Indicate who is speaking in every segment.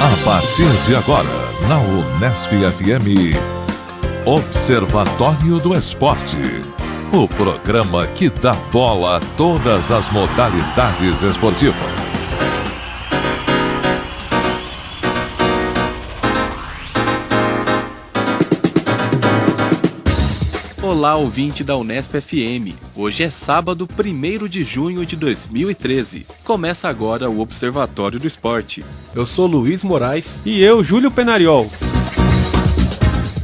Speaker 1: A partir de agora, na Unesp FM, Observatório do Esporte. O programa que dá bola a todas as modalidades esportivas.
Speaker 2: Olá, ouvinte da Unesp FM. Hoje é sábado, 1º de junho de 2013. Começa agora o Observatório do Esporte. Eu sou Luiz Moraes.
Speaker 3: E eu, Júlio Penariol.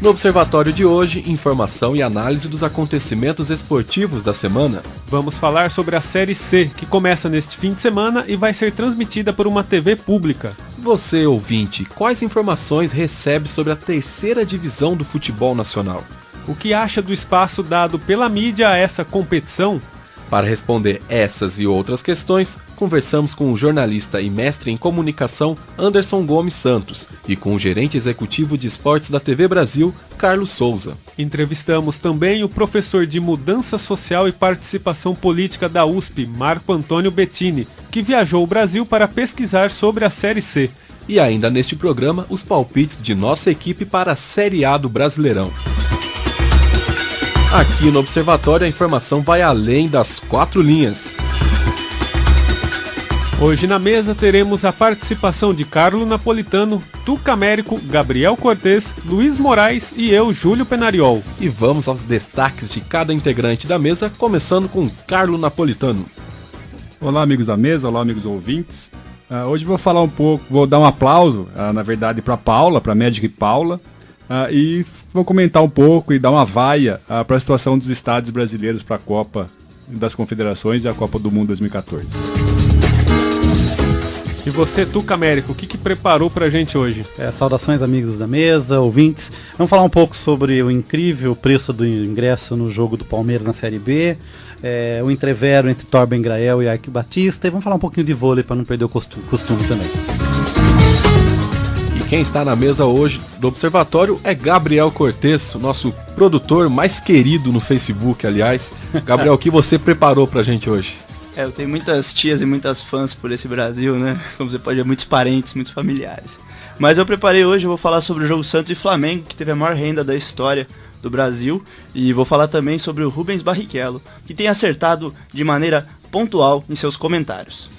Speaker 2: No Observatório de hoje, informação e análise dos acontecimentos esportivos da semana.
Speaker 3: Vamos falar sobre a Série C, que começa neste fim de semana e vai ser transmitida por uma TV pública.
Speaker 2: Você, ouvinte, quais informações recebe sobre a terceira divisão do futebol nacional?
Speaker 3: O que acha do espaço dado pela mídia a essa competição?
Speaker 2: Para responder essas e outras questões, conversamos com o jornalista e mestre em comunicação Anderson Gomes Santos e com o gerente executivo de esportes da TV Brasil, Carlos Souza.
Speaker 3: Entrevistamos também o professor de Mudança Social e Participação Política da USP, Marco Antônio Bettini, que viajou o Brasil para pesquisar sobre a Série C.
Speaker 2: E ainda neste programa, os palpites de nossa equipe para a Série A do Brasileirão. Aqui no Observatório a informação vai além das 4 linhas.
Speaker 3: Hoje na mesa teremos a participação de Carlo Napolitano, Tuca Américo, Gabriel Cortez, Luiz Moraes e eu, Júlio Penariol.
Speaker 2: E vamos aos destaques de cada integrante da mesa, começando com Carlo Napolitano.
Speaker 4: Olá, amigos da mesa, olá, amigos ouvintes. Hoje vou falar um pouco, vou dar um aplauso, na verdade, para Paula, para a médica Paula. E vou comentar um pouco e dar uma vaia para a situação dos estádios brasileiros para a Copa das Confederações e a Copa do Mundo 2014.
Speaker 3: E você, Tuca Américo, o que preparou para a gente hoje?
Speaker 5: Saudações, amigos da mesa, ouvintes. Vamos falar um pouco sobre o incrível preço do ingresso no jogo do Palmeiras na Série B, o entrevero entre Torben Grael e Arque Batista, e vamos falar um pouquinho de vôlei para não perder o costume também.
Speaker 2: Quem está na mesa hoje do Observatório é Gabriel Cortez, o nosso produtor mais querido no Facebook, aliás. Gabriel, o que você preparou pra gente hoje?
Speaker 6: Eu tenho muitas tias e muitas fãs por esse Brasil, né? Como você pode ver, muitos parentes, muitos familiares. Mas eu preparei hoje, eu vou falar sobre o jogo Santos e Flamengo, que teve a maior renda da história do Brasil. E vou falar também sobre o Rubens Barrichello, que tem acertado de maneira pontual em seus comentários.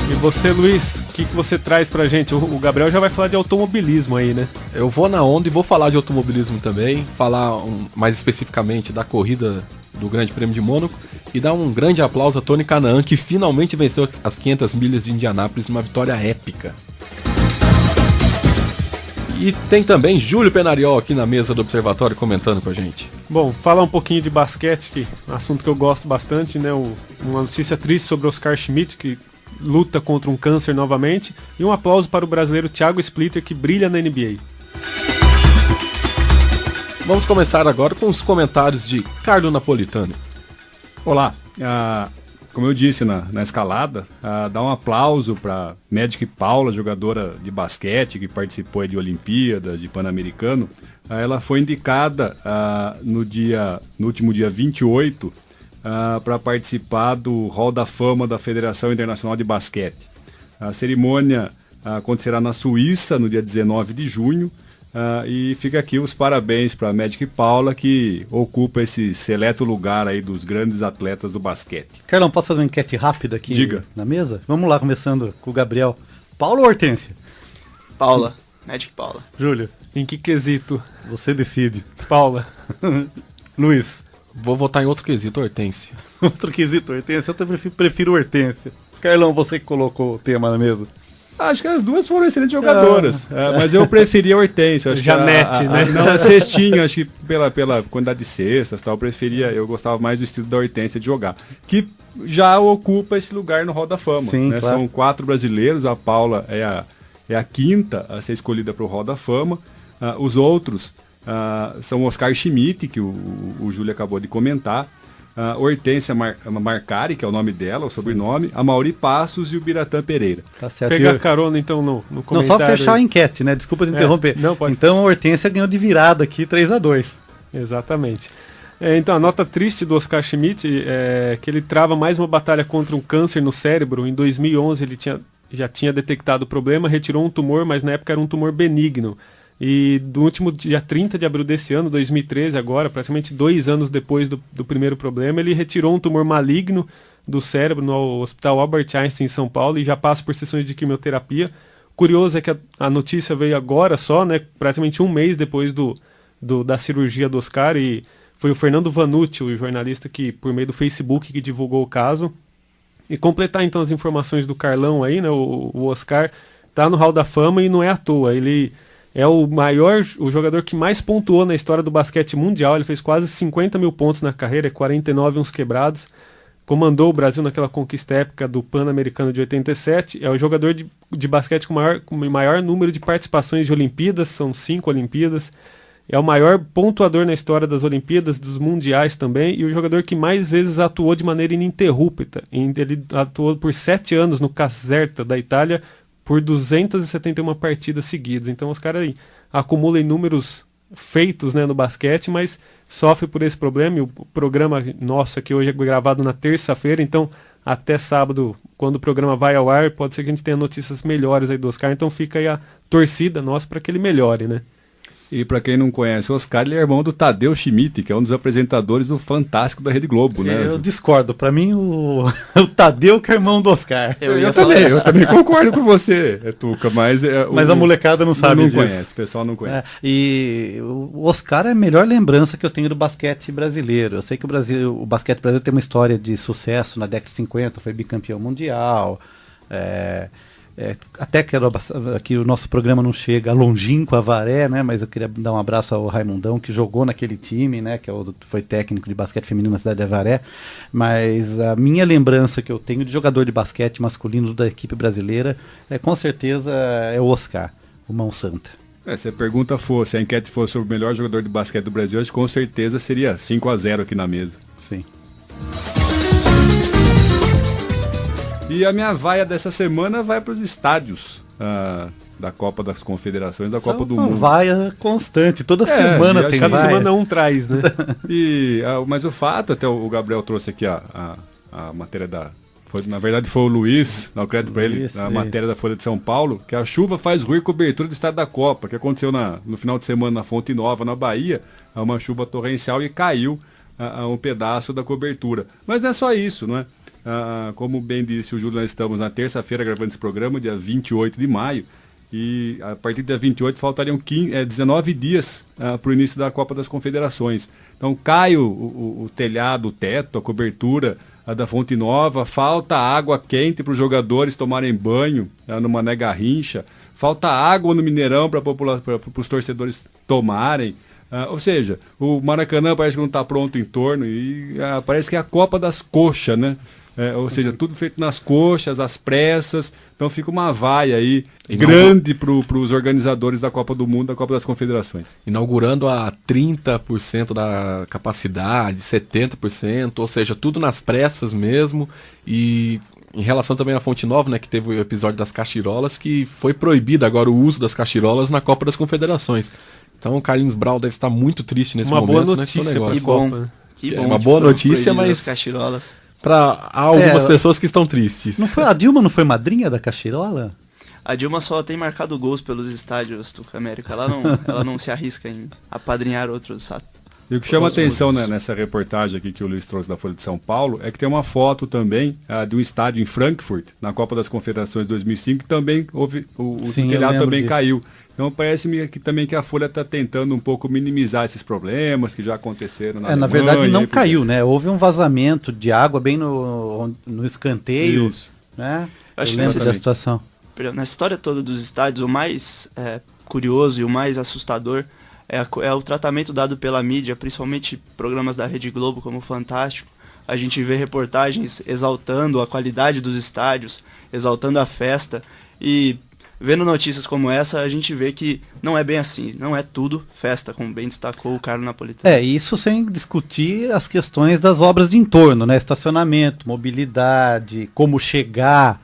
Speaker 3: E você, Luiz, o que você traz pra gente? O Gabriel já vai falar de automobilismo aí, né?
Speaker 2: Eu vou na onda e vou falar de automobilismo também, falar mais especificamente da corrida do Grande Prêmio de Mônaco e dar um grande aplauso a Tony Kanaan, que finalmente venceu as 500 milhas de Indianápolis numa vitória épica. E tem também Júlio Penariol aqui na mesa do Observatório comentando com a gente.
Speaker 3: Bom, falar um pouquinho de basquete, que é um assunto que eu gosto bastante, né? Uma notícia triste sobre Oscar Schmidt, que luta contra um câncer novamente, e um aplauso para o brasileiro Thiago Splitter, que brilha na NBA.
Speaker 2: Vamos começar agora com os comentários de Carlo Napolitano.
Speaker 4: Olá, como eu disse na escalada, dá um aplauso para Médica Paula, jogadora de basquete que participou de Olimpíadas, de Pan-Americano. Ela foi indicada no último dia 28 para participar do Hall da Fama da Federação Internacional de Basquete. A cerimônia acontecerá na Suíça no dia 19 de junho e fica aqui os parabéns para a Médica Paula, que ocupa esse seleto lugar aí dos grandes atletas do basquete.
Speaker 5: Carlão, posso fazer uma enquete rápida aqui
Speaker 4: Diga.
Speaker 5: Na mesa? Vamos lá, começando com o Gabriel. Paula ou Hortência?
Speaker 6: Paula, Médica Paula.
Speaker 5: Júlio,
Speaker 3: em que quesito?
Speaker 5: Você decide.
Speaker 3: Paula.
Speaker 5: Luiz.
Speaker 2: Vou votar em outro quesito, Hortência.
Speaker 5: Outro quesito, Hortência. Eu também prefiro Hortência. Carlão, você que colocou o tema na mesa.
Speaker 4: Acho que as duas foram excelentes jogadoras, mas eu preferia a Hortência. Acho
Speaker 3: Janete, né?
Speaker 4: Não, a cestinha, acho que pela quantidade de cestas, tal, eu gostava mais do estilo da Hortência de jogar. Que já ocupa esse lugar no Hall da Fama.
Speaker 5: Sim,
Speaker 4: né?
Speaker 5: claro.
Speaker 4: São 4 brasileiros, a Paula é a quinta a ser escolhida para o Hall da Fama. Os outros são o Oscar Schmidt, que o Júlio acabou de comentar, Hortência Marcari, que é o nome dela, o sobrenome, a Mauri Passos e o Biratã Pereira.
Speaker 5: Tá certo.
Speaker 3: Pegar carona então no comentário.
Speaker 5: Não, só fechar a enquete, né? Desculpa te interromper.
Speaker 3: Não, pode.
Speaker 5: Então a Hortência ganhou de virada aqui, 3-2.
Speaker 3: Exatamente. Então, a nota triste do Oscar Schmidt é que ele trava mais uma batalha contra um câncer no cérebro. Em 2011 ele tinha já tinha detectado o problema, retirou um tumor, mas na época era um tumor benigno. E do último dia 30 de abril desse ano, 2013 agora, praticamente 2 anos depois do primeiro problema, ele retirou um tumor maligno do cérebro no Hospital Albert Einstein em São Paulo e já passa por sessões de quimioterapia. Curioso é que a notícia veio agora só, né, praticamente um mês depois da cirurgia do Oscar, e foi o Fernando Vanucci, o jornalista que, por meio do Facebook, que divulgou o caso. E completar então as informações do Carlão aí, né, o Oscar tá no Hall da Fama e não é à toa, ele é o jogador que mais pontuou na história do basquete mundial, ele fez quase 50 mil pontos na carreira, 49 uns quebrados, comandou o Brasil naquela conquista épica do Pan-Americano de 87, é o jogador de basquete com o maior número de participações de Olimpíadas, são 5 Olimpíadas, é o maior pontuador na história das Olimpíadas, dos Mundiais também, e o jogador que mais vezes atuou de maneira ininterrupta. Ele atuou por 7 anos no Caserta, da Itália, por 271 partidas seguidas. Então os caras aí acumulam inúmeros feitos, né, no basquete, mas sofre por esse problema. E o programa nosso aqui hoje é gravado na terça-feira, então até sábado, quando o programa vai ao ar, pode ser que a gente tenha notícias melhores aí do Oscar. Então fica aí a torcida nossa para que ele melhore, né?
Speaker 4: E para quem não conhece o Oscar, ele é irmão do Tadeu Schmidt, que é um dos apresentadores do Fantástico da Rede Globo, né?
Speaker 5: Eu discordo. Para mim, o Tadeu que é irmão do Oscar.
Speaker 4: Eu também concordo com você, Tuca, mas...
Speaker 5: Mas a molecada não sabe disso.
Speaker 4: Não conhece, o pessoal não conhece.
Speaker 5: E o Oscar é a melhor lembrança que eu tenho do basquete brasileiro. Eu sei que o basquete brasileiro tem uma história de sucesso na década de 50, foi bicampeão mundial, até que aqui o nosso programa não chega longínquo a Avaré, né? Mas eu queria dar um abraço ao Raimundão, que jogou naquele time, né? Que foi técnico de basquete feminino na cidade de Avaré. Mas a minha lembrança que eu tenho de jogador de basquete masculino da equipe brasileira com certeza é o Oscar, o Mão Santa.
Speaker 4: Se a enquete fosse sobre o melhor jogador de basquete do Brasil, hoje com certeza seria 5-0 aqui na mesa.
Speaker 5: Sim.
Speaker 4: E a minha vaia dessa semana vai para os estádios da Copa das Confederações, da Copa do Mundo.
Speaker 5: Uma vaia constante, toda semana tem
Speaker 3: cada
Speaker 5: vaia.
Speaker 3: semana um traz, né?
Speaker 4: Mas o fato, até o Gabriel trouxe aqui a matéria na verdade foi o Luiz, dá o crédito para ele, a matéria da Folha de São Paulo, que a chuva faz ruir cobertura do estádio da Copa, que aconteceu no final de semana na Fonte Nova, na Bahia, uma chuva torrencial e caiu um pedaço da cobertura. Mas não é só isso, não é? Como bem disse o Júlio, nós estamos na terça-feira gravando esse programa, dia 28 de maio, e a partir do dia 28 faltariam 19 dias para o início da Copa das Confederações. Então cai o telhado, o teto, a cobertura da Fonte Nova, falta água quente para os jogadores tomarem banho no Mané Garrincha, falta água no Mineirão para os torcedores tomarem. Ou seja, o Maracanã parece que não está pronto em torno e parece que é a Copa das Coxas, né? Ou seja, tudo feito nas coxas, às pressas. Então fica uma vaia aí grande para os organizadores da Copa do Mundo, da Copa das Confederações.
Speaker 2: Inaugurando a 30% da capacidade, 70%, ou seja, tudo nas pressas mesmo. E em relação também à Fonte Nova, né, que teve o episódio das cachirolas, que foi proibido agora o uso das cachirolas na Copa das Confederações. Então o Carlinhos Brau deve estar muito triste nesse momento.
Speaker 3: Uma boa notícia para a Copa.
Speaker 6: Que bom,
Speaker 2: uma boa notícia, mas há algumas pessoas que estão tristes.
Speaker 5: A Dilma não foi madrinha da cachirola?
Speaker 6: A Dilma só tem marcado gols pelos estádios do América. Ela não se arrisca em apadrinhar outros.
Speaker 4: E o que chama atenção, né, nessa reportagem aqui que o Luiz trouxe da Folha de São Paulo é que tem uma foto também de um estádio em Frankfurt, na Copa das Confederações 2005, que também houve o telhado também disso. Caiu. Então parece-me que a Folha está tentando um pouco minimizar esses problemas que já aconteceram na Alemanha.
Speaker 5: Na verdade não caiu, né? Houve um vazamento de água bem no escanteio.
Speaker 4: Isso.
Speaker 5: Né? Eu lembro da situação.
Speaker 6: Na história toda dos estádios, o mais curioso e o mais assustador é o tratamento dado pela mídia, principalmente programas da Rede Globo como o Fantástico. A gente vê reportagens exaltando a qualidade dos estádios, exaltando a festa, e vendo notícias como essa, a gente vê que não é bem assim, não é tudo festa, como bem destacou o Carlos Napolitano.
Speaker 5: Isso sem discutir as questões das obras de entorno, né? Estacionamento, mobilidade, como chegar.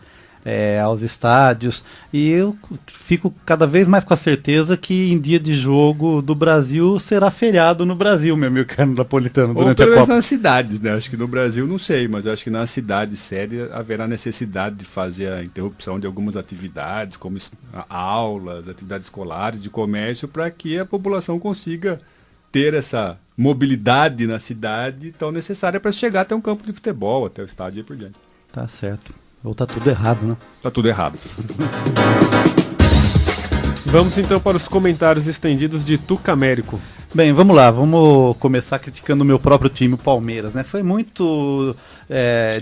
Speaker 5: aos estádios, e eu fico cada vez mais com a certeza que em dia de jogo do Brasil será feriado no Brasil, meu amigo caro napolitano,
Speaker 4: Ou
Speaker 5: durante
Speaker 4: pelo
Speaker 5: a
Speaker 4: menos
Speaker 5: Copa.
Speaker 4: nas cidades, né? Acho que no Brasil não sei, mas acho que nas cidades sérias haverá necessidade de fazer a interrupção de algumas atividades, como aulas, atividades escolares, de comércio, para que a população consiga ter essa mobilidade na cidade tão necessária para chegar até um campo de futebol, até o estádio e por diante.
Speaker 5: Tá certo. Ou tá tudo errado, né?
Speaker 4: Tá tudo errado.
Speaker 3: Vamos então para os comentários estendidos de Tuca Américo.
Speaker 5: Bem, vamos lá, vamos começar criticando o meu próprio time, o Palmeiras, né? Foi muito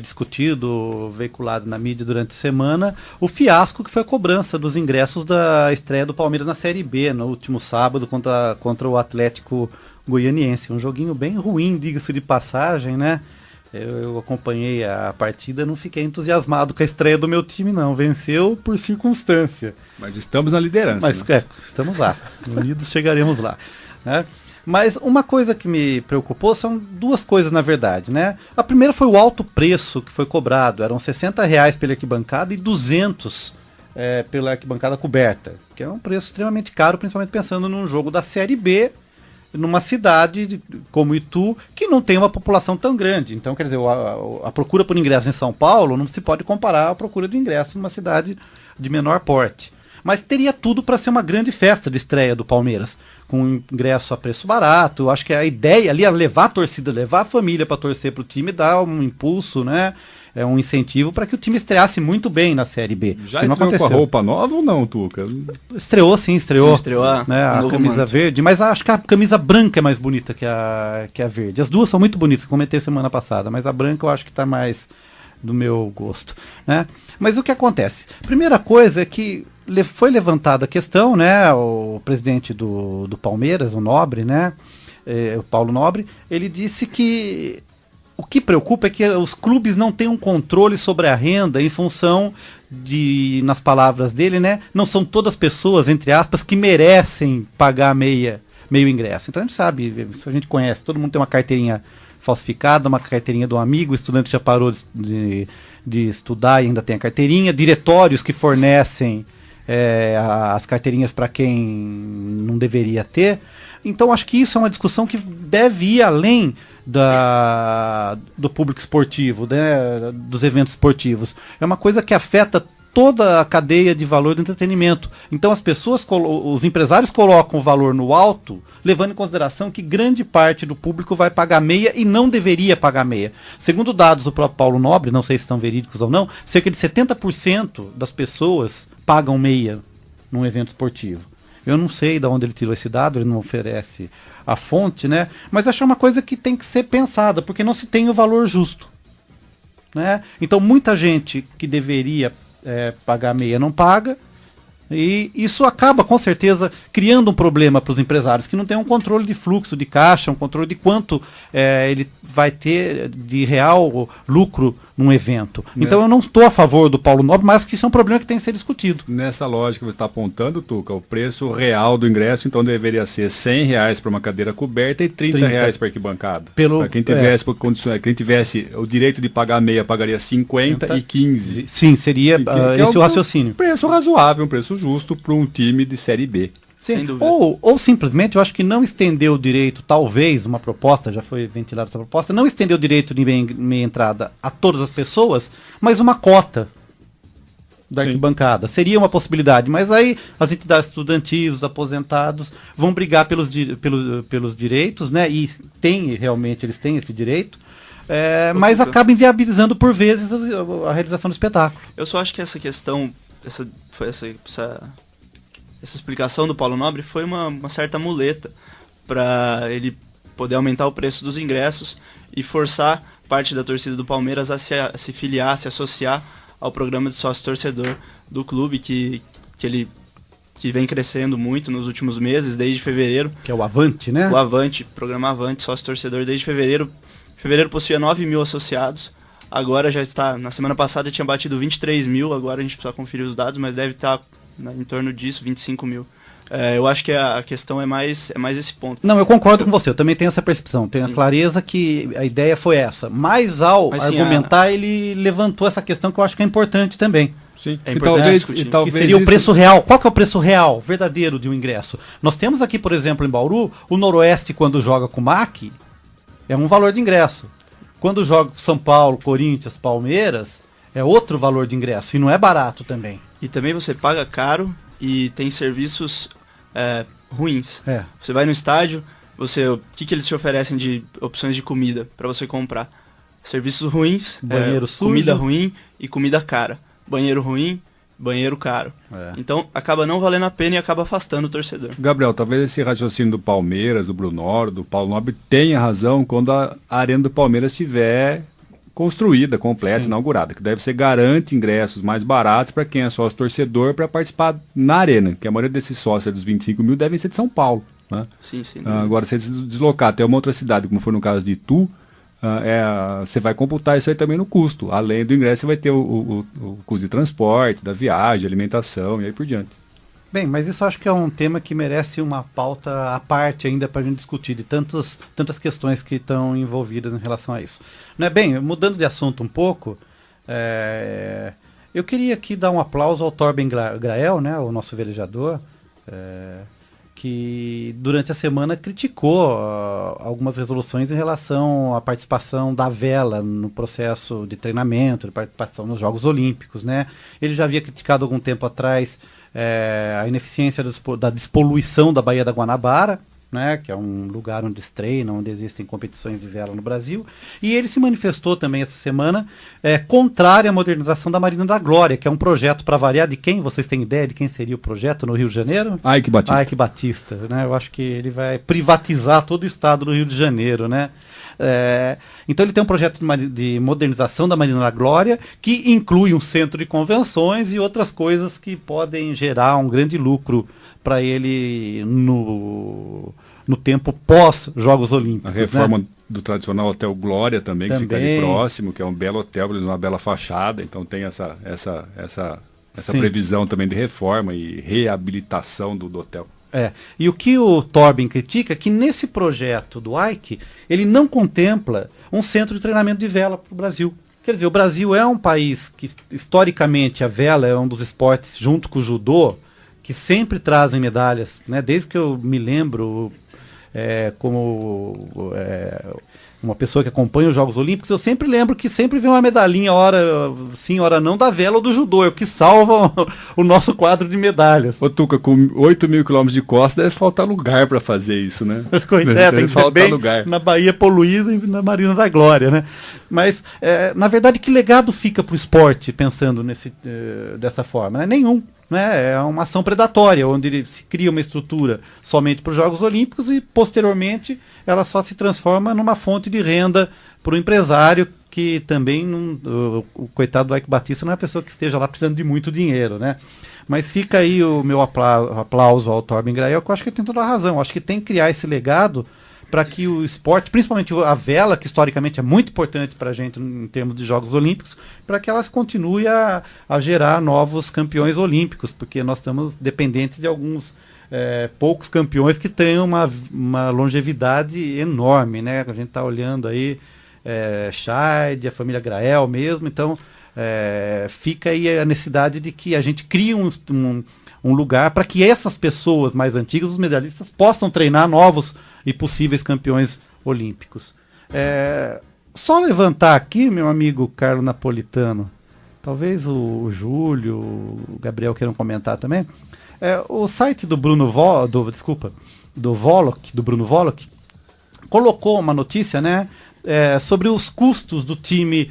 Speaker 5: discutido, veiculado na mídia durante a semana, o fiasco que foi a cobrança dos ingressos da estreia do Palmeiras na Série B, no último sábado, contra o Atlético Goianiense. Um joguinho bem ruim, diga-se de passagem, né? Eu acompanhei a partida, não fiquei entusiasmado com a estreia do meu time, não. Venceu por circunstância.
Speaker 4: Mas estamos na liderança.
Speaker 5: Mas
Speaker 4: né?
Speaker 5: estamos lá. Unidos chegaremos lá. Né? Mas uma coisa que me preocupou são duas coisas, na verdade. Né? A primeira foi o alto preço que foi cobrado. Eram R$60 pela arquibancada e R$200 pela arquibancada coberta. Que é um preço extremamente caro, principalmente pensando num jogo da Série B, numa cidade como Itu, que não tem uma população tão grande. Então, quer dizer, a procura por ingresso em São Paulo não se pode comparar à procura de ingresso numa cidade de menor porte. Mas teria tudo para ser uma grande festa de estreia do Palmeiras, com ingresso a preço barato. Eu acho que a ideia ali é levar a torcida, levar a família para torcer para o time, dar um impulso, né? Um incentivo para que o time estreasse muito bem na Série B.
Speaker 4: Já estreou com a roupa nova ou não, Tuca?
Speaker 5: Estreou, sim, estreou.
Speaker 6: Sim, estreou
Speaker 5: né, a camisa
Speaker 6: manto.
Speaker 5: verde, mas acho que a camisa branca é mais bonita que a verde. As duas são muito bonitas, comentei semana passada, mas a branca eu acho que está mais do meu gosto. Né? Mas o que acontece? Primeira coisa é que foi levantada a questão, né, o presidente do Palmeiras, o Nobre, né, o Paulo Nobre, ele disse que o que preocupa é que os clubes não têm um controle sobre a renda em função de, nas palavras dele, né, não são todas pessoas, entre aspas, que merecem pagar meio ingresso. Então a gente sabe, a gente conhece, todo mundo tem uma carteirinha falsificada, uma carteirinha de um amigo, o estudante já parou de estudar e ainda tem a carteirinha, diretórios que fornecem as carteirinhas para quem não deveria ter. Então acho que isso é uma discussão que deve ir além do público esportivo, né, dos eventos esportivos. É uma coisa que afeta toda a cadeia de valor do entretenimento. Então as pessoas, os empresários colocam o valor no alto, levando em consideração que grande parte do público vai pagar meia e não deveria pagar meia. Segundo dados do próprio Paulo Nobre, não sei se estão verídicos ou não, cerca de 70% das pessoas pagam meia num evento esportivo. Eu não sei de onde ele tirou esse dado, ele não oferece a fonte, né? Mas eu acho uma coisa que tem que ser pensada, porque não se tem o valor justo. Né? Então muita gente que deveria pagar meia não paga, e isso acaba com certeza criando um problema para os empresários que não têm um controle de fluxo de caixa, um controle de quanto ele vai ter de real lucro num evento. Então eu não estou a favor do Paulo Nobre, mas que isso é um problema que tem que ser discutido.
Speaker 4: Nessa lógica que você está apontando, Tuca, o preço real do ingresso então deveria ser R$100 para uma cadeira coberta e R$30 para arquibancada. Para quem tivesse quem tivesse o direito de pagar meia pagaria 50 e 15.
Speaker 5: Sim, seria esse o raciocínio.
Speaker 4: Preço razoável, um preço justo para um time de Série B.
Speaker 5: Sim, ou simplesmente, eu acho que não estender o direito, talvez, uma proposta, já foi ventilada essa proposta, não estender o direito de meia entrada a todas as pessoas, mas uma cota da arquibancada. Seria uma possibilidade, mas aí as entidades estudantis, os aposentados, vão brigar pelos direitos, né? E realmente eles têm esse direito, mas acaba inviabilizando por vezes a realização do espetáculo.
Speaker 6: Eu só acho que essa questão, essa explicação do Paulo Nobre foi uma certa muleta para ele poder aumentar o preço dos ingressos e forçar parte da torcida do Palmeiras a se filiar, a se associar ao programa de sócio-torcedor do clube, que vem crescendo muito nos últimos meses, desde fevereiro.
Speaker 5: Que é o Avante, né?
Speaker 6: O Avante, programa Avante, sócio-torcedor desde fevereiro. Fevereiro possuía 9 mil associados, agora já está, na semana passada tinha batido 23 mil, agora a gente precisa conferir os dados, mas deve estar em torno disso, 25 mil Eu acho que a questão é mais esse ponto.
Speaker 5: Não, eu concordo com você, eu também tenho essa percepção, tenho
Speaker 6: Sim.
Speaker 5: a clareza que a ideia foi essa. Mas ao
Speaker 6: Mas, sim,
Speaker 5: argumentar, ele levantou essa questão que eu acho que é importante também.
Speaker 4: Sim.
Speaker 6: É importante discutir.
Speaker 5: Que seria o preço real. Qual que é o preço real, verdadeiro de um ingresso? Nós temos aqui, por exemplo, em Bauru, o Noroeste, quando joga com o MAC, é um valor de ingresso. Quando joga com São Paulo, Corinthians, Palmeiras, é outro valor de ingresso. E não é barato também.
Speaker 6: E também você paga caro e tem serviços ruins.
Speaker 5: É.
Speaker 6: Você vai no estádio, o que eles te oferecem de opções de comida para você comprar? Serviços ruins,
Speaker 5: Banheiro sujo.
Speaker 6: comida ruim e comida cara. Banheiro ruim, banheiro caro.
Speaker 5: É.
Speaker 6: Então acaba não valendo a pena e acaba afastando o torcedor.
Speaker 4: Gabriel, talvez esse raciocínio do Palmeiras, do Brunoro, do Paulo Nobre tenha razão quando a arena do Palmeiras estiver construída, completa, inaugurada, que deve ser garante ingressos mais baratos para quem é sócio torcedor para participar na arena, que a maioria desses sócios dos 25 mil devem ser de São Paulo, né?
Speaker 6: Sim.
Speaker 4: Agora, se você deslocar até uma outra cidade, como foi no caso de Itu, você vai computar isso aí também no custo. Além do ingresso, você vai ter o custo de transporte, da viagem, alimentação e aí por diante.
Speaker 5: Bem, mas isso acho que é um tema que merece uma pauta à parte ainda para a gente discutir, de tantas questões que estão envolvidas em relação a isso. Não é bem, mudando de assunto um pouco, eu queria aqui dar um aplauso ao Torben Grael, né, o nosso velejador, que durante a semana criticou algumas resoluções em relação à participação da vela no processo de treinamento, de participação nos Jogos Olímpicos, né? Ele já havia criticado algum tempo atrás a ineficiência da despoluição da Baía da Guanabara, né, que é um lugar onde se treina, onde existem competições de vela no Brasil, e ele se manifestou também essa semana contrário à modernização da Marina da Glória, que é um projeto, para variar, de quem? Vocês têm ideia de quem seria o projeto no Rio de Janeiro?
Speaker 4: Ike Batista.
Speaker 5: Ike Batista, né? Eu acho que ele vai privatizar todo o estado do Rio de Janeiro, né? Então ele tem um projeto de modernização da Marina da Glória, que inclui um centro de convenções e outras coisas que podem gerar um grande lucro para ele no tempo pós-Jogos Olímpicos.
Speaker 4: A reforma,
Speaker 5: né,
Speaker 4: do tradicional Hotel Glória também, que fica ali próximo, que é um belo hotel, uma bela fachada, então tem essa
Speaker 5: Sim.
Speaker 4: previsão também de reforma e reabilitação do hotel.
Speaker 5: E o que o Torben critica é que nesse projeto do Ike, ele não contempla um centro de treinamento de vela para o Brasil. Quer dizer, o Brasil é um país que, historicamente, a vela é um dos esportes, junto com o judô, que sempre trazem medalhas, né? Desde que eu me lembro, como uma pessoa que acompanha os Jogos Olímpicos, eu sempre lembro que sempre vem uma medalhinha, hora sim, hora não, da vela ou do judô, é o que salva o nosso quadro de medalhas.
Speaker 4: Ô Tuca, com 8.000 quilômetros de costa deve faltar lugar para fazer isso, né?
Speaker 5: Tem que ser bem lugar na Baía poluída e na Marina da Glória, né? Mas, na verdade, que legado fica para o esporte pensando dessa forma? Né? Nenhum. Né? É uma ação predatória, onde se cria uma estrutura somente para os Jogos Olímpicos e, posteriormente, ela só se transforma numa fonte de renda para o empresário, que também, o coitado do Ike Batista não é uma pessoa que esteja lá precisando de muito dinheiro, né? Mas fica aí o meu aplauso ao Torben Grael, que eu acho que ele tem toda a razão. Eu acho que tem que criar esse legado para que o esporte, principalmente a vela, que historicamente é muito importante para a gente em termos de Jogos Olímpicos, para que ela continue a gerar novos campeões olímpicos, porque nós estamos dependentes de alguns poucos campeões que têm uma longevidade enorme, né? A gente está olhando aí Scheid, a família Grael mesmo, então fica aí a necessidade de que a gente crie um lugar para que essas pessoas mais antigas, os medalhistas, possam treinar novos e possíveis campeões olímpicos. Só levantar aqui, meu amigo Carlos Napolitano, talvez o Júlio, o Gabriel queiram comentar também, o site do Bruno Volok, colocou uma notícia, né, sobre os custos do time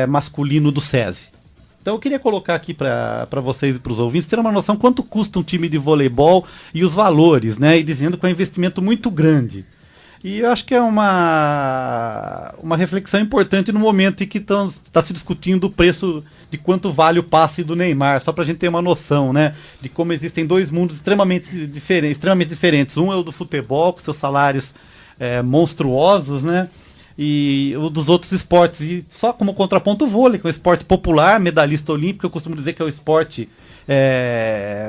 Speaker 5: masculino do SESI. Então eu queria colocar aqui para vocês e para os ouvintes terem uma noção quanto custa um time de voleibol e os valores, né? E dizendo que é um investimento muito grande. E eu acho que é uma reflexão importante no momento em que está se discutindo o preço de quanto vale o passe do Neymar, só para a gente ter uma noção, né? De como existem dois mundos extremamente diferentes. Um é o do futebol, com seus salários monstruosos, né? e o dos outros esportes. E só como contraponto o vôlei, que é um esporte popular, medalhista olímpico. Eu costumo dizer que é o esporte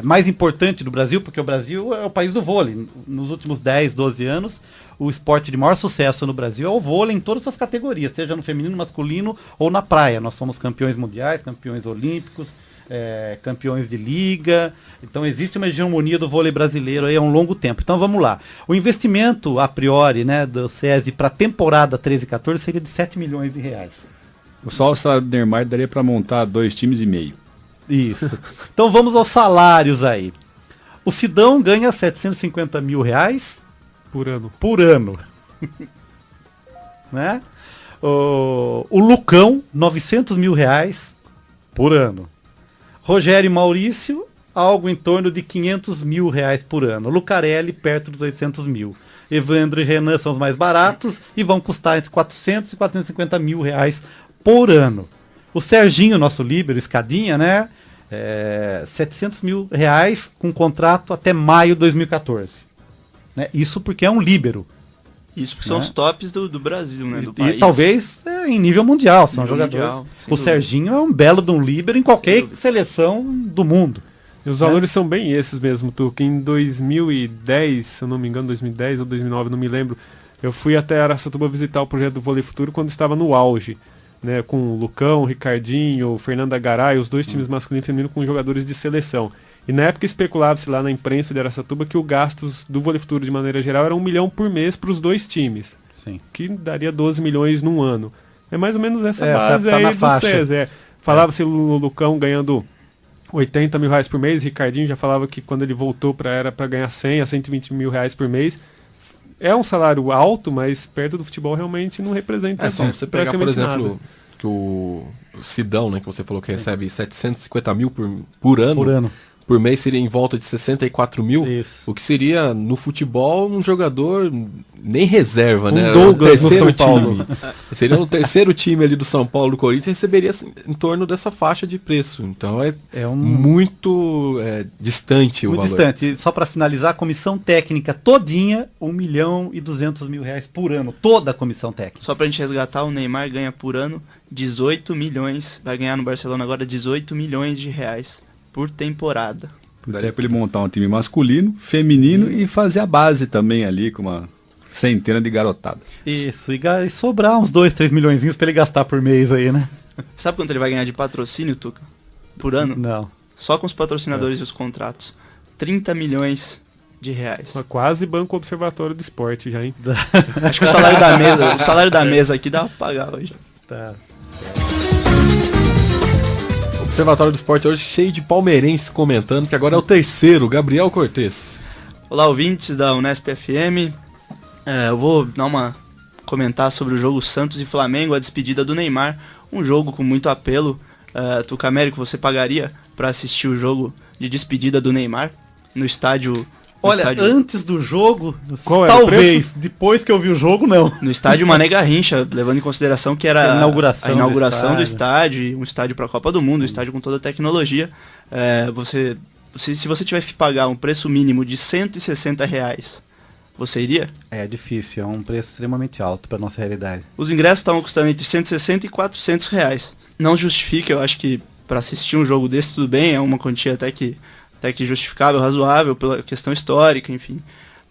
Speaker 5: mais importante do Brasil, porque o Brasil é o país do vôlei. Nos últimos 10, 12 anos, o esporte de maior sucesso no Brasil é o vôlei em todas as categorias, seja no feminino, masculino ou na praia. Nós somos campeões mundiais, campeões olímpicos, campeões de liga. Então existe uma hegemonia do vôlei brasileiro aí há um longo tempo. Então vamos lá. O investimento, a priori, né, do SESI para a temporada 13 e 14 seria de 7 milhões de reais.
Speaker 4: Só o salário do Neymar daria para montar 2 times e meio.
Speaker 5: Isso. Então vamos aos salários aí. O Sidão ganha 750 mil reais
Speaker 3: Por ano.
Speaker 5: Né? O Lucão, 900 mil reais por ano. Rogério e Maurício, algo em torno de 500 mil reais por ano. Lucarelli, perto dos 800 mil. Evandro e Renan são os mais baratos e vão custar entre 400 e 450 mil reais por ano. O Serginho, nosso líbero, escadinha, né? 700 mil reais com contrato até maio de 2014. Né? Isso porque é um líbero.
Speaker 6: Isso porque são os tops do Brasil, né? Do
Speaker 5: E
Speaker 6: país.
Speaker 5: talvez em nível mundial, são
Speaker 6: Nível
Speaker 5: jogadores.
Speaker 6: mundial, sem
Speaker 5: O
Speaker 6: dúvida.
Speaker 5: Serginho é um belo de um líbero em qualquer seleção do mundo.
Speaker 3: E os valores são bem esses mesmo, Tuca. Em 2010, se eu não me engano, 2010 ou 2009, não me lembro, eu fui até Araçatuba visitar o projeto do Vôlei Futuro quando estava no auge, né, com o Lucão, o Ricardinho, o Fernando Agaray, os dois times masculino e feminino com jogadores de seleção. E na época especulava-se lá na imprensa de Araçatuba que o gastos do Vôlei Futuro de maneira geral era 1 milhão por mês para os dois times,
Speaker 5: Sim.
Speaker 3: que daria 12 milhões num ano. É mais ou menos essa
Speaker 5: É,
Speaker 3: base
Speaker 5: tá
Speaker 3: aí
Speaker 5: na
Speaker 3: do
Speaker 5: faixa.
Speaker 3: SES. Falava-se o Lucão ganhando 80 mil reais por mês, Ricardinho já falava que quando ele voltou era para ganhar 100 a 120 mil reais por mês. É um salário alto, mas perto do futebol realmente não representa
Speaker 2: Só você pegar, por
Speaker 3: praticamente
Speaker 2: exemplo,
Speaker 3: nada.
Speaker 2: que o Sidão, né, que você falou que recebe 750 mil por ano.
Speaker 5: Por ano.
Speaker 2: Por mês seria em volta de 64 mil.
Speaker 5: Isso.
Speaker 2: O que seria, no futebol, um jogador nem reserva, né?
Speaker 3: Douglas
Speaker 2: O
Speaker 3: no
Speaker 2: terceiro
Speaker 3: São Paulo.
Speaker 2: time. Seria o terceiro time ali do São Paulo, do Corinthians, receberia assim, em torno dessa faixa de preço. Então é muito distante o
Speaker 5: Muito
Speaker 2: valor.
Speaker 5: distante. Só para finalizar, a comissão técnica todinha, 1 milhão e 200 mil reais por ano. Toda a comissão técnica.
Speaker 6: Só pra gente resgatar, o Neymar ganha por ano 18 milhões. Vai ganhar no Barcelona agora 18 milhões de reais por temporada.
Speaker 4: Daria para ele montar um time masculino, feminino e fazer a base também ali com uma centena de garotada.
Speaker 5: Isso. E sobrar uns 2, 3 milhõezinhos para ele gastar por mês aí, né?
Speaker 6: Sabe quanto ele vai ganhar de patrocínio, Tuca? Por ano?
Speaker 5: Não.
Speaker 6: Só com os patrocinadores e os contratos. 30 milhões de reais.
Speaker 3: Mas quase banco observatório do esporte já, hein?
Speaker 6: Acho que o salário da mesa aqui dá pra pagar hoje.
Speaker 5: Tá.
Speaker 2: Observatório do Esporte hoje cheio de palmeirense comentando, que agora é o terceiro, Gabriel Cortez.
Speaker 6: Olá, ouvintes da Unesp FM. Eu vou comentar sobre o jogo Santos e Flamengo, a despedida do Neymar. Um jogo com muito apelo. Tuca Américo, você pagaria para assistir o jogo de despedida do Neymar no estádio?
Speaker 5: Olha, antes do jogo,
Speaker 3: Qual era o
Speaker 5: talvez. Depois que eu vi o jogo, não.
Speaker 6: No estádio Mané Garrincha, levando em consideração que era
Speaker 5: A inauguração
Speaker 6: do estádio, um estádio para a Copa do Mundo, um estádio com toda a tecnologia. Se você tivesse que pagar um preço mínimo de R$160, você iria?
Speaker 5: É difícil, é um preço extremamente alto para nossa realidade.
Speaker 6: Os ingressos estavam custando entre 160 e R$400. Não justifica, eu acho que para assistir um jogo desse tudo bem, é uma quantia até que justificável, razoável pela questão histórica, enfim.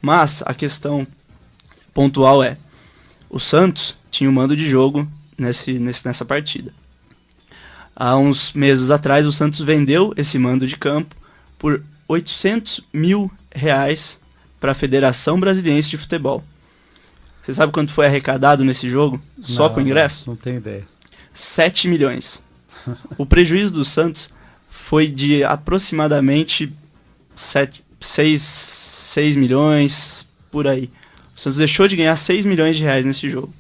Speaker 6: Mas a questão pontual é, o Santos tinha o mando de jogo nessa partida. Há uns meses atrás o Santos vendeu esse mando de campo por R$800 mil para a Federação Brasiliense de Futebol. Você sabe quanto foi arrecadado nesse jogo? Só com o ingresso?
Speaker 5: Não tenho ideia.
Speaker 6: 7 milhões. O prejuízo do Santos foi de aproximadamente 6 milhões, por aí. O Santos deixou de ganhar 6 milhões de reais nesse jogo.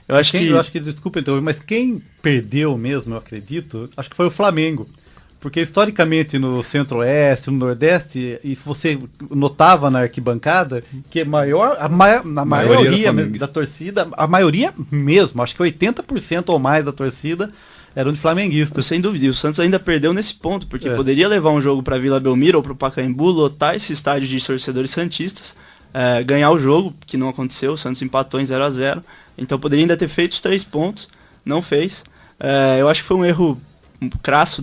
Speaker 6: Eu acho que,
Speaker 5: desculpa interromper, mas quem perdeu mesmo, eu acredito, acho que foi o Flamengo. Porque historicamente no Centro-Oeste, no Nordeste, e você notava na arquibancada que a maioria da torcida, a maioria mesmo, acho que 80% ou mais da torcida eram de flamenguistas.
Speaker 6: sem dúvida, e o Santos ainda perdeu nesse ponto, porque poderia levar um jogo para Vila Belmiro ou para o Pacaembu, lotar esse estádio de torcedores santistas, ganhar o jogo, que não aconteceu, o Santos empatou em 0-0, Então poderia ainda ter feito os 3 pontos, não fez. Eu acho que foi um erro crasso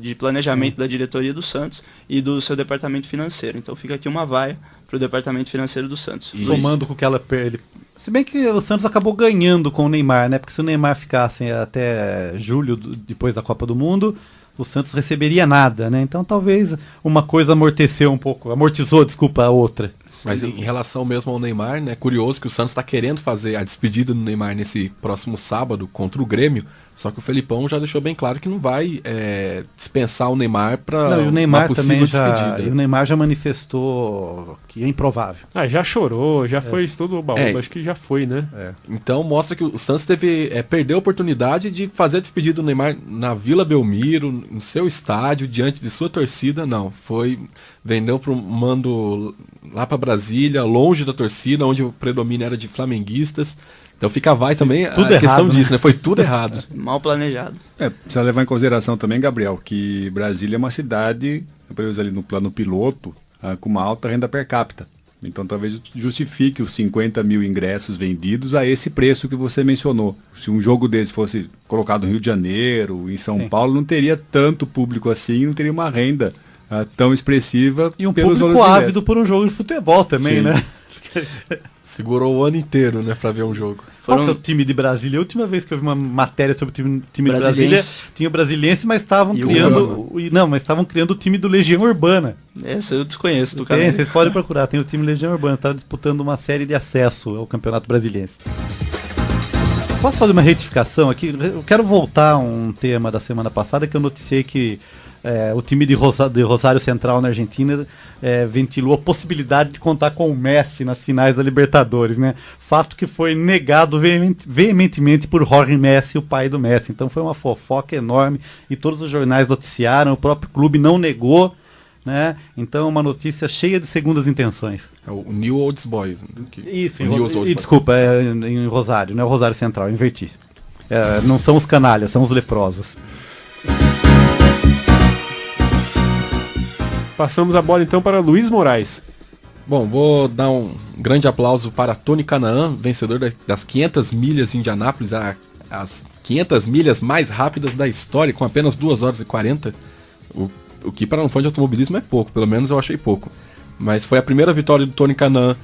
Speaker 6: de planejamento da diretoria do Santos e do seu departamento financeiro. Então fica aqui uma vaia para o departamento financeiro do Santos.
Speaker 5: Somando com o que ela perde. Se bem que o Santos acabou ganhando com o Neymar, né? Porque se o Neymar ficasse até julho, depois da Copa do Mundo, o Santos receberia nada, né? Então talvez uma coisa amortizou, desculpa, a outra.
Speaker 2: Mas em relação mesmo ao Neymar, né? Curioso que o Santos está querendo fazer a despedida do Neymar nesse próximo sábado contra o Grêmio. Só que o Felipão já deixou bem claro que não vai dispensar o Neymar para uma possível despedida.
Speaker 5: E o Neymar já manifestou que é improvável.
Speaker 3: Já chorou, já foi isso tudo baú, acho que já foi, né?
Speaker 2: Então mostra que o Santos perdeu a oportunidade de fazer a despedida do Neymar na Vila Belmiro, no seu estádio, diante de sua torcida. Não, vendeu para mando lá para Brasília, longe da torcida, onde o predomínio era de flamenguistas. Então vai também
Speaker 5: tudo
Speaker 2: a questão
Speaker 5: errado,
Speaker 2: disso, né? Foi tudo errado.
Speaker 6: Mal planejado.
Speaker 4: Precisa levar em consideração também, Gabriel, que Brasília é uma cidade, ali no plano piloto, com uma alta renda per capita. Então talvez justifique os 50 mil ingressos vendidos a esse preço que você mencionou. Se um jogo desse fosse colocado no Rio de Janeiro, em São Paulo, não teria tanto público assim, não teria uma renda tão expressiva.
Speaker 5: E um público ávido por um jogo de futebol também,
Speaker 4: Sim.
Speaker 5: né?
Speaker 2: Segurou o ano inteiro, né, pra ver um jogo.
Speaker 5: Qual que é o time de Brasília? A última vez que eu vi uma matéria sobre o time de Brasília, tinha o Brasiliense, mas estavam criando o time do Legião Urbana.
Speaker 6: Essa eu desconheço do canal.
Speaker 5: Vocês podem procurar, tem o time Legião Urbana, estava disputando uma série de acesso ao Campeonato Brasiliense. Posso fazer uma retificação aqui? Eu quero voltar a um tema da semana passada que eu noticiei que o time de Rosário Central na Argentina ventilou a possibilidade de contar com o Messi nas finais da Libertadores, né? Fato que foi negado veementemente por Jorge Messi, o pai do Messi. Então foi uma fofoca enorme e todos os jornais noticiaram, o próprio clube não negou, né? Então uma notícia cheia de segundas intenções.
Speaker 2: O New Old Boys.
Speaker 5: Isso, desculpa, em Rosário, não é o Rosário Central, inverti. Não são os canalhas, são os leprosos.
Speaker 3: Passamos a bola então para Luiz Moraes.
Speaker 2: Bom, vou dar um grande aplauso para Tony Canaan, vencedor das 500 milhas em Indianápolis, as 500 milhas mais rápidas da história, com apenas 2 horas e 40. O que para um fã de automobilismo é pouco, pelo menos eu achei pouco. Mas foi a primeira vitória do Tony Canaan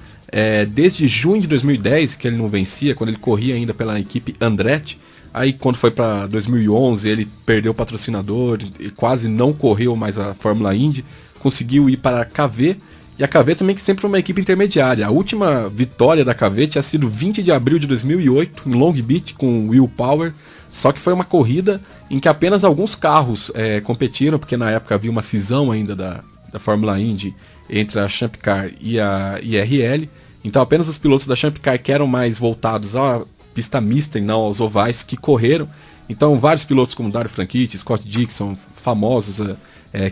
Speaker 2: desde junho de 2010, que ele não vencia, quando ele corria ainda pela equipe Andretti. Aí quando foi para 2011 ele perdeu o patrocinador e quase não correu mais a Fórmula Indy. Conseguiu ir para a KV, e a KV também que sempre foi uma equipe intermediária. A última vitória da KV tinha sido 20 de abril de 2008, em Long Beach, com Will Power, só que foi uma corrida em que apenas alguns carros competiram, porque na época havia uma cisão ainda da Fórmula Indy entre a Champ Car e a IRL, então apenas os pilotos da Champ Car que eram mais voltados à pista mista e não aos ovais que correram. Então vários pilotos como Dario Franchitti, Scott Dixon, famosos,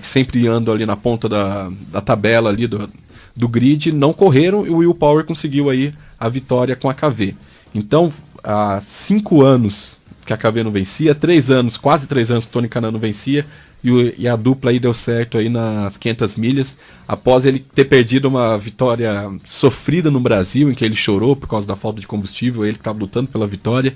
Speaker 2: que sempre andam ali na ponta da tabela ali do grid, não correram, e o Will Power conseguiu aí a vitória com a KV. Então, há 5 anos que a KV não vencia, quase 3 anos que o Tony Canaan não vencia, e a dupla aí deu certo aí nas 500 milhas, após ele ter perdido uma vitória sofrida no Brasil, em que ele chorou por causa da falta de combustível, ele que estava lutando pela vitória.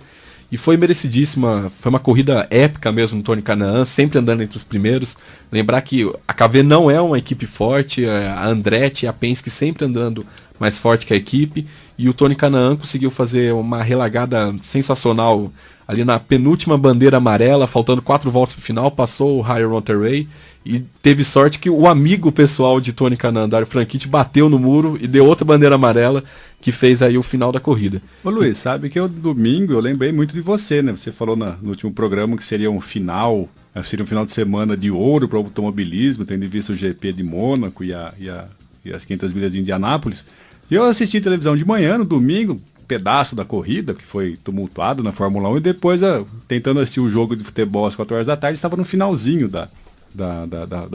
Speaker 2: E foi merecidíssima, foi uma corrida épica mesmo no Tony Canaan, sempre andando entre os primeiros. Lembrar que a KV não é uma equipe forte, a Andretti e a Penske sempre andando mais forte que a equipe. E o Tony Canaan conseguiu fazer uma relargada sensacional ali na penúltima bandeira amarela, faltando 4 voltas para o final, passou o Higher Monterey. E teve sorte que o amigo pessoal de Tony Canaan, Dario Franchitti, bateu no muro e deu outra bandeira amarela que fez aí o final da corrida.
Speaker 4: Ô Luiz, sabe que domingo eu lembrei muito de você, né? Você falou no último programa que seria um final de semana de ouro para o automobilismo, tendo em vista o GP de Mônaco e as 500 milhas de Indianápolis. E eu assisti televisão de manhã, no domingo, pedaço da corrida, que foi tumultuado na Fórmula 1, e depois, tentando assistir o jogo de futebol às 4 horas da tarde, estava no finalzinho da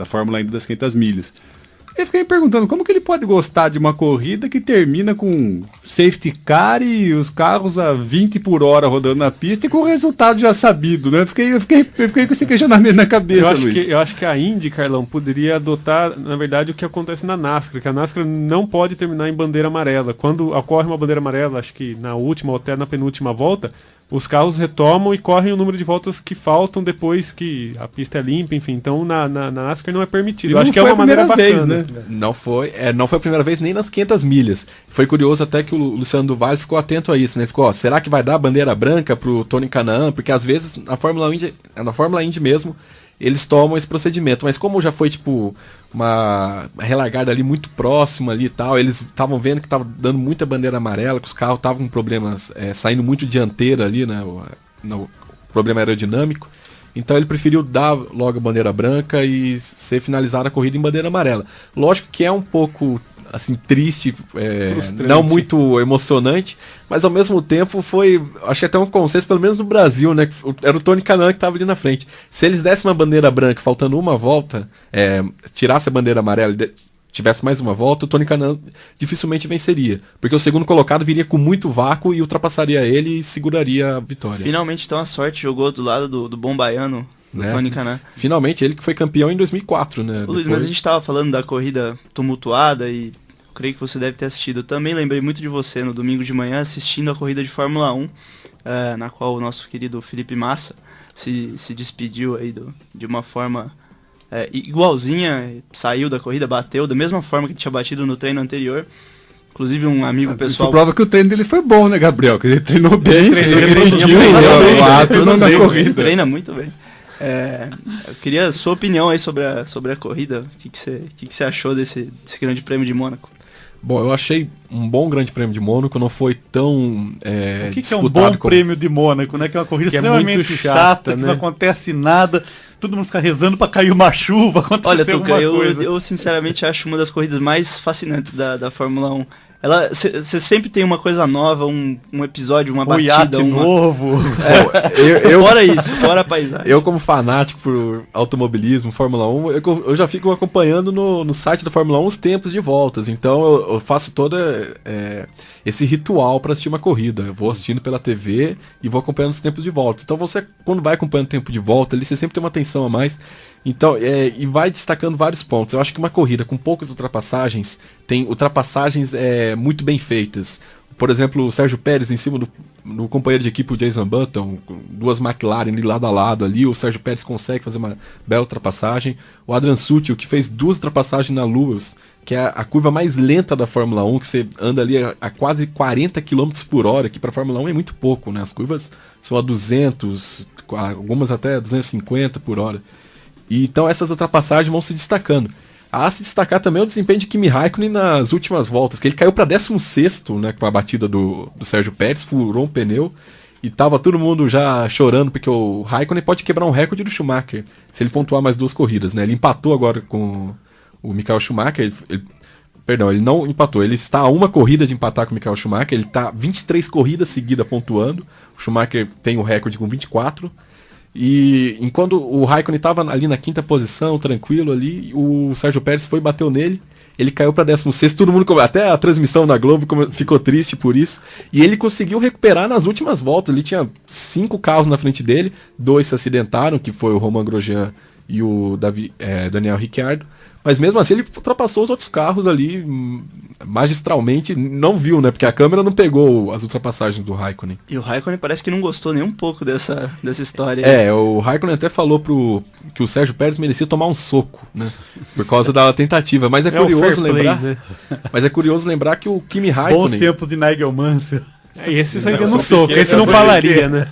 Speaker 4: Fórmula ainda das 500 milhas. Eu fiquei me perguntando, como que ele pode gostar de uma corrida que termina com safety car e os carros a 20 por hora rodando na pista e com o resultado já sabido, né? Eu fiquei com esse questionamento na cabeça, Luiz.
Speaker 3: Eu acho que a Indy, Carlão, poderia adotar, na verdade, o que acontece na NASCAR, que a NASCAR não pode terminar em bandeira amarela. Quando ocorre uma bandeira amarela, acho que na última ou até na penúltima volta, os carros retomam e correm o número de voltas que faltam depois que a pista é limpa, enfim. Então na NASCAR não é permitido. Eu acho que é uma maneira bacana, né?
Speaker 2: Não foi a primeira vez nem nas 500 milhas. Foi curioso até que o Luciano do Vale ficou atento a isso, né? Ficou, será que vai dar bandeira branca pro Tony Kanaan? Porque às vezes na Fórmula Indy mesmo, eles tomam esse procedimento. Mas como já foi tipo uma relargada ali muito próxima ali e tal, eles estavam vendo que tava dando muita bandeira amarela, que os carros estavam com problemas saindo muito dianteira ali, né? O problema aerodinâmico. Então ele preferiu dar logo a bandeira branca e ser finalizada a corrida em bandeira amarela. Lógico que é um pouco assim triste, não muito emocionante, mas ao mesmo tempo foi, acho que até um consenso, pelo menos no Brasil, né? Era o Tony Kanaan que estava ali na frente. Se eles dessem uma bandeira branca faltando uma volta, tirasse a bandeira amarela e tivesse mais uma volta, o Tony Kanaan dificilmente venceria, porque o segundo colocado viria com muito vácuo e ultrapassaria ele e seguraria a vitória.
Speaker 6: Finalmente, então, a sorte jogou do lado do bom baiano, do Tony Kanaan.
Speaker 2: Finalmente, ele que foi campeão em 2004, né?
Speaker 6: Luiz, mas a gente estava falando da corrida tumultuada e eu creio que você deve ter assistido. Eu também lembrei muito de você no domingo de manhã assistindo a corrida de Fórmula 1, na qual o nosso querido Felipe Massa se despediu aí de uma forma igualzinha, saiu da corrida, bateu da mesma forma que tinha batido no treino anterior. Inclusive um amigo pessoal...
Speaker 4: Isso prova que o treino dele foi bom, né, Gabriel? Que ele treinou bem,
Speaker 6: treina muito bem. Eu queria a sua opinião aí sobre a corrida. O que você achou desse grande prêmio de Mônaco?
Speaker 2: Bom, eu achei um bom grande prêmio de Mônaco, não foi tão
Speaker 5: o que é um bom prêmio de Mônaco, né? Que é uma corrida extremamente chata, né? Que não acontece nada, todo mundo fica rezando pra cair uma chuva, acontecer
Speaker 6: Olha, Tuca,
Speaker 5: coisa.
Speaker 6: Eu sinceramente acho uma das corridas mais fascinantes da Fórmula 1. Você sempre tem uma coisa nova, um episódio, uma batida.
Speaker 5: Iate novo.
Speaker 6: Fora isso, fora a paisagem.
Speaker 2: Eu, como fanático por automobilismo, Fórmula 1, eu já fico acompanhando no site da Fórmula 1 os tempos de voltas. Então eu faço todo esse ritual para assistir uma corrida. Eu vou assistindo pela TV e vou acompanhando os tempos de volta. Então você, quando vai acompanhando o tempo de volta, ali você sempre tem uma atenção a mais. Então, e vai destacando vários pontos. Eu acho que uma corrida com poucas ultrapassagens tem ultrapassagens muito bem feitas. Por exemplo, o Sérgio Pérez em cima do companheiro de equipe, o Jason Button, duas McLaren ali lado a lado ali, o Sérgio Pérez consegue fazer uma bela ultrapassagem. O Adrian Sutil, que fez 2 ultrapassagens na Lewis, que é a curva mais lenta da Fórmula 1, que você anda ali a quase 40 km por hora, que para a Fórmula 1 é muito pouco, né? As curvas são a 200, algumas até 250 por hora. E então essas ultrapassagens vão se destacando. A se destacar também o desempenho de Kimi Raikkonen nas últimas voltas, que ele caiu para 16º, né, com a batida do Sérgio Pérez, furou um pneu e tava todo mundo já chorando, porque o Raikkonen pode quebrar um recorde do Schumacher se ele pontuar mais 2 corridas, né? Ele empatou agora com o Michael Schumacher, ele não empatou, ele está a uma corrida de empatar com o Michael Schumacher, ele está 23 corridas seguidas pontuando, o Schumacher tem o recorde com 24. E enquanto o Raikkonen estava ali na 5ª posição, tranquilo ali, o Sérgio Pérez foi e bateu nele, ele caiu para 16º, todo mundo, até a transmissão na Globo ficou triste por isso, e ele conseguiu recuperar nas últimas voltas, ele tinha 5 carros na frente dele, 2 se acidentaram, que foi o Romain Grosjean e o Daniel Ricciardo, mas mesmo assim ele ultrapassou os outros carros ali magistralmente, não viu, né? Porque a câmera não pegou as ultrapassagens do Raikkonen.
Speaker 6: E o Raikkonen parece que não gostou nem um pouco dessa história.
Speaker 2: O Raikkonen até falou que o Sérgio Pérez merecia tomar um soco, né? Por causa da tentativa. Mas é curioso lembrar, né? Mas é curioso lembrar que o Kimi Raikkonen...
Speaker 5: Bons tempos de Nigel Mansell.
Speaker 3: Esse sairia no soco, esse não falaria, né?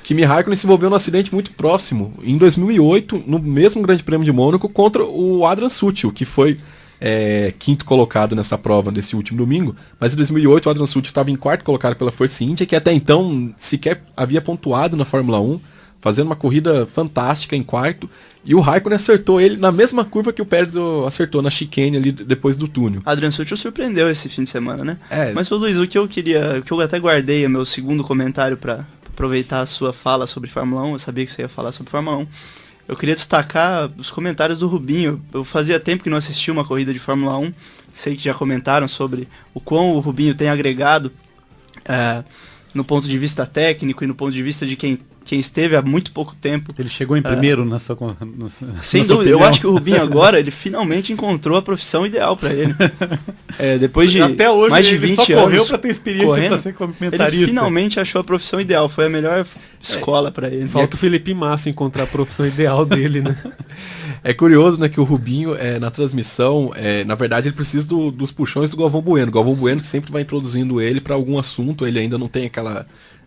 Speaker 2: Kimi Raikkonen se envolveu num acidente muito próximo, em 2008, no mesmo Grande Prêmio de Mônaco, contra o Adrian Sutil, que foi 5º colocado nessa prova nesse último domingo. Mas em 2008 o Adrian Sutil estava em 4º colocado pela Force India, que até então sequer havia pontuado na Fórmula 1, fazendo uma corrida fantástica em 4º. E o Raikkonen acertou ele na mesma curva que o Pérez acertou na chicane ali depois do túnel.
Speaker 6: Adrian Sutil surpreendeu esse fim de semana, né? Mas, Luiz, o que eu até guardei, o meu segundo comentário para aproveitar a sua fala sobre Fórmula 1, eu sabia que você ia falar sobre Fórmula 1, eu queria destacar os comentários do Rubinho. Eu fazia tempo que não assistia uma corrida de Fórmula 1, sei que já comentaram sobre o quão o Rubinho tem agregado no ponto de vista técnico e no ponto de vista de quem esteve há muito pouco tempo.
Speaker 5: Ele chegou em primeiro
Speaker 6: sem dúvida, eu acho que o Rubinho agora, ele finalmente encontrou a profissão ideal para ele. Depois de
Speaker 5: até hoje,
Speaker 6: mais de
Speaker 5: ele
Speaker 6: 20
Speaker 5: só
Speaker 6: anos
Speaker 5: correu para ter experiência para ser comentarista.
Speaker 6: Ele finalmente achou a profissão ideal, foi a melhor escola para ele.
Speaker 3: Falta o Felipe Massa encontrar a profissão ideal dele, né?
Speaker 2: É curioso, né, que o Rubinho, na transmissão, na verdade ele precisa dos puxões do Galvão Bueno. O Galvão Bueno que sempre vai introduzindo ele para algum assunto, ele ainda não tem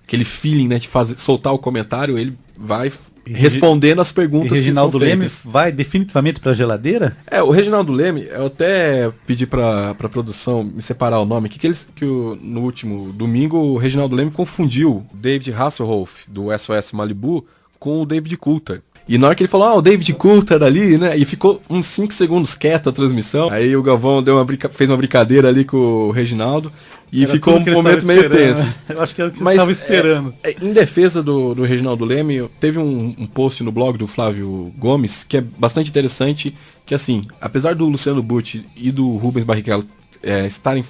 Speaker 2: aquele feeling, né, de soltar o comentário, ele vai respondendo as perguntas
Speaker 5: que Reginaldo
Speaker 2: são
Speaker 5: Leme
Speaker 2: feitas.
Speaker 5: vai definitivamente para a geladeira?
Speaker 2: O Reginaldo Leme, eu até pedi para produção me separar o nome, no último domingo o Reginaldo Leme confundiu o David Hasselhoff, do SOS Malibu, com o David Coulter. E na hora que ele falou, o David Coulter ali, né? E ficou uns 5 segundos quieto a transmissão. Aí o Galvão fez uma brincadeira ali com o Reginaldo. E
Speaker 5: Era
Speaker 2: ficou um momento meio tenso.
Speaker 5: Eu acho que era o que eu estava esperando.
Speaker 2: Em defesa do Reginaldo Leme, teve um post no blog do Flávio Gomes, que é bastante interessante, que assim, apesar do Luciano Burti e do Rubens Barrichello estarem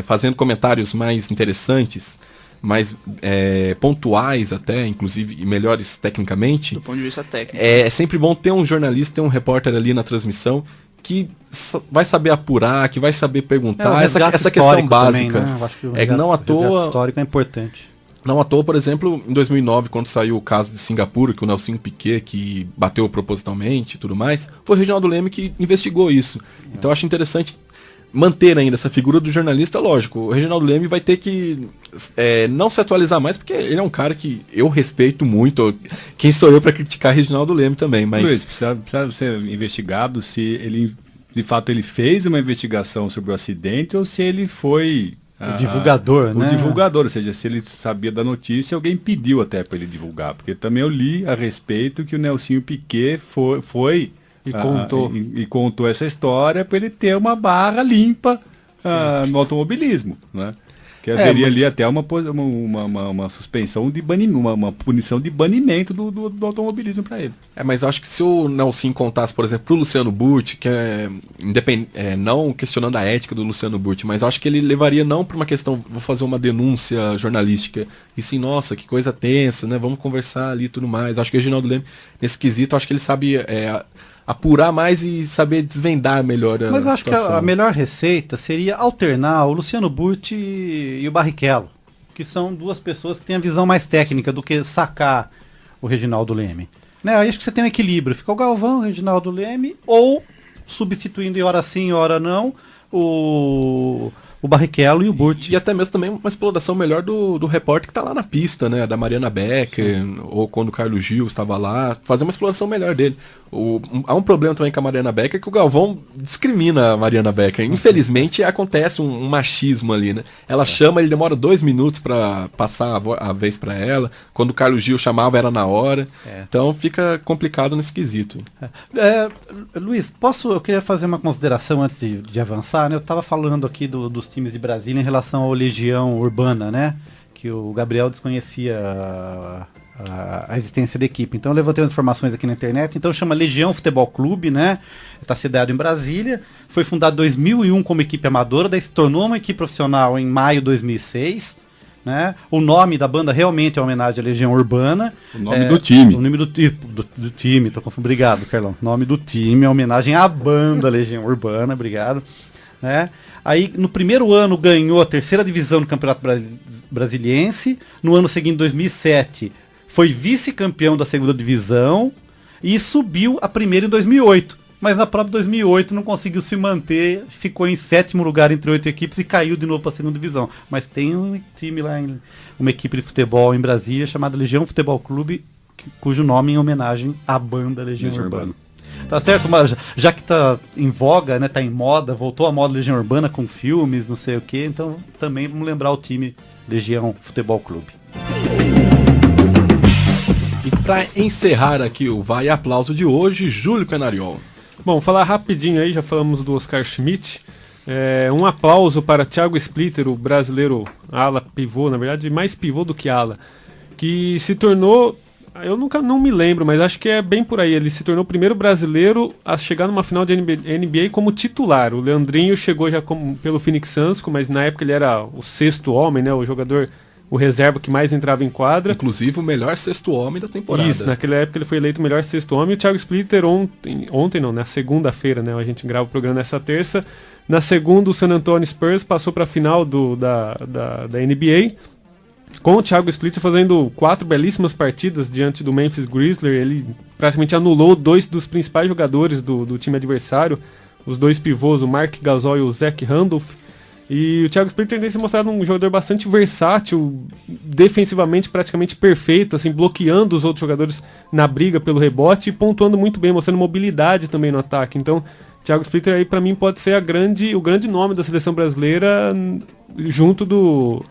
Speaker 2: fazendo comentários mais interessantes, mais pontuais até, inclusive, e melhores tecnicamente.
Speaker 6: Do ponto de vista técnico.
Speaker 2: É sempre bom ter um jornalista, ter um repórter ali na transmissão que vai saber apurar, que vai saber perguntar, essa questão básica.
Speaker 5: Também, né? Eu acho que
Speaker 2: não à toa,
Speaker 5: histórico é importante.
Speaker 2: Não à toa, por exemplo, em 2009, quando saiu o caso de Singapura, que o Nelsinho Piquet, que bateu propositalmente e tudo mais, foi o Reginaldo Leme que investigou isso. Então eu acho interessante manter ainda essa figura do jornalista, lógico. O Reginaldo Leme vai ter que não se atualizar mais, porque ele é um cara que eu respeito muito. Quem sou eu para criticar Reginaldo Leme também, mas...
Speaker 4: Luiz, precisa ser investigado se ele, de fato, ele fez uma investigação sobre o acidente ou se ele foi...
Speaker 5: O divulgador, né?
Speaker 4: O divulgador, ou seja, se ele sabia da notícia, alguém pediu até para ele divulgar. Porque também eu li a respeito que o Nelsinho Piquet foi e contou essa história para ele ter uma barra limpa no automobilismo, né? Que haveria ali até uma suspensão de banimento, uma punição de banimento do automobilismo para ele.
Speaker 2: Mas eu acho que se o Nelson contasse, por exemplo, pro Luciano Burti, que não questionando a ética do Luciano Burti, mas eu acho que ele levaria não para uma questão, vou fazer uma denúncia jornalística, e sim, nossa, que coisa tensa, né? Vamos conversar ali e tudo mais. Eu acho que o Reginaldo Leme, nesse quesito, eu acho que ele sabe apurar mais e saber desvendar melhor a situação.
Speaker 5: Mas eu acho que a melhor receita seria alternar o Luciano Burti e o Barrichello, que são duas pessoas que têm a visão mais técnica do que sacar o Reginaldo Leme. Né? Aí acho que você tem um equilíbrio. Fica o Galvão, o Reginaldo Leme, ou substituindo em hora sim, hora não, o Barrichello e o Burti.
Speaker 2: E até mesmo também uma exploração melhor do repórter que está lá na pista, né? Da Mariana Becker, ou quando o Carlos Gil estava lá, fazer uma exploração melhor dele. Há um problema também com a Mariana Becker, que o Galvão discrimina a Mariana Becker. Infelizmente acontece um machismo ali, né? Ela chama, ele demora 2 minutos para passar a vez para ela. Quando o Carlos Gil chamava, era na hora. Então fica complicado nesse quesito.
Speaker 5: Luiz, eu queria fazer uma consideração antes de avançar, né? Eu estava falando aqui dos times de Brasília em relação ao Legião Urbana, né? Que o Gabriel desconhecia a existência da equipe. Então eu levantei umas informações aqui na internet. Então chama Legião Futebol Clube, né? Está sediado em Brasília. Foi fundado em 2001 como equipe amadora, daí se tornou uma equipe profissional em maio de 2006. Né? O nome da banda realmente é uma homenagem à Legião Urbana.
Speaker 4: O nome do time.
Speaker 5: O nome do time, obrigado, Carlão. O nome do time é homenagem à banda Legião Urbana, obrigado. Né? Aí no primeiro ano ganhou a 3ª divisão do Campeonato Brasiliense. No ano seguinte, 2007, foi vice-campeão da 2ª divisão e subiu a 1ª em 2008. Mas na própria 2008 não conseguiu se manter, ficou em 7º lugar entre 8 equipes e caiu de novo para a 2ª divisão. Mas tem um time lá, uma equipe de futebol em Brasília chamada Legião Futebol Clube, cujo nome é em homenagem à banda Legião Urbana. Tá certo, mas já que tá em voga, né, tá em moda, voltou a moda Legião Urbana com filmes, não sei o que, então também vamos lembrar o time Legião Futebol Clube.
Speaker 2: E para encerrar aqui o Vai Aplauso de hoje, Júlio Canariol.
Speaker 3: Bom, falar rapidinho aí, já falamos do Oscar Schmidt. Um aplauso para Thiago Splitter, o brasileiro ala pivô, na verdade mais pivô do que ala, que se tornou Eu não me lembro, mas acho que é bem por aí. Ele se tornou o primeiro brasileiro a chegar numa final de NBA como titular. O Leandrinho chegou já pelo Phoenix Suns, mas na época ele era o sexto homem, né? O jogador, o reserva que mais entrava em quadra.
Speaker 2: Inclusive o melhor sexto homem da temporada.
Speaker 3: Isso, naquela época ele foi eleito o melhor sexto homem. E o Thiago Splitter ontem não, na segunda-feira, né? A gente grava o programa nessa terça. Na segunda, o San Antonio Spurs passou para a final da NBA. Com o Thiago Splitter fazendo 4 belíssimas partidas diante do Memphis Grizzlies. Ele praticamente anulou 2 dos principais jogadores do time adversário, os 2 pivôs, o Mark Gasol e o Zach Randolph. E o Thiago Splitter tem se mostrado um jogador bastante versátil, defensivamente praticamente perfeito, assim, bloqueando os outros jogadores na briga pelo rebote e pontuando muito bem, mostrando mobilidade também no ataque. Então, Thiago Splitter aí para mim pode ser o grande nome da seleção brasileira junto do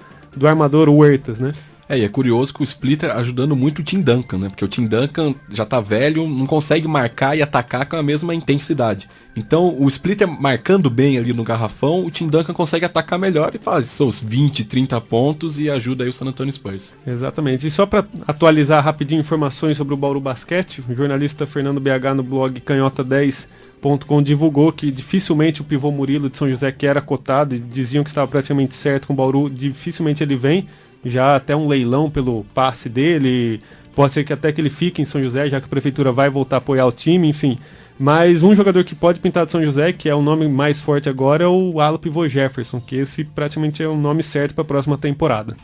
Speaker 3: armador Huertas, né?
Speaker 2: E é curioso que o Splitter ajudando muito o Tim Duncan, né? Porque o Tim Duncan já tá velho, não consegue marcar e atacar com a mesma intensidade. Então, o Splitter marcando bem ali no garrafão, o Tim Duncan consegue atacar melhor e faz seus 20, 30 pontos e ajuda aí o San Antonio Spurs.
Speaker 3: Exatamente. E só para atualizar rapidinho informações sobre o Bauru Basquete, o jornalista Fernando BH no blog canhota10.com divulgou que dificilmente o pivô Murilo de São José, que era cotado e diziam que estava praticamente certo com o Bauru, dificilmente ele vem. Já até um leilão pelo passe dele, pode ser que até que ele fique em São José, já que a prefeitura vai voltar a apoiar o time, enfim. Mas um jogador que pode pintar de São José, que é o nome mais forte agora, é o ala pivô Jefferson, que esse praticamente é o nome certo para a próxima temporada.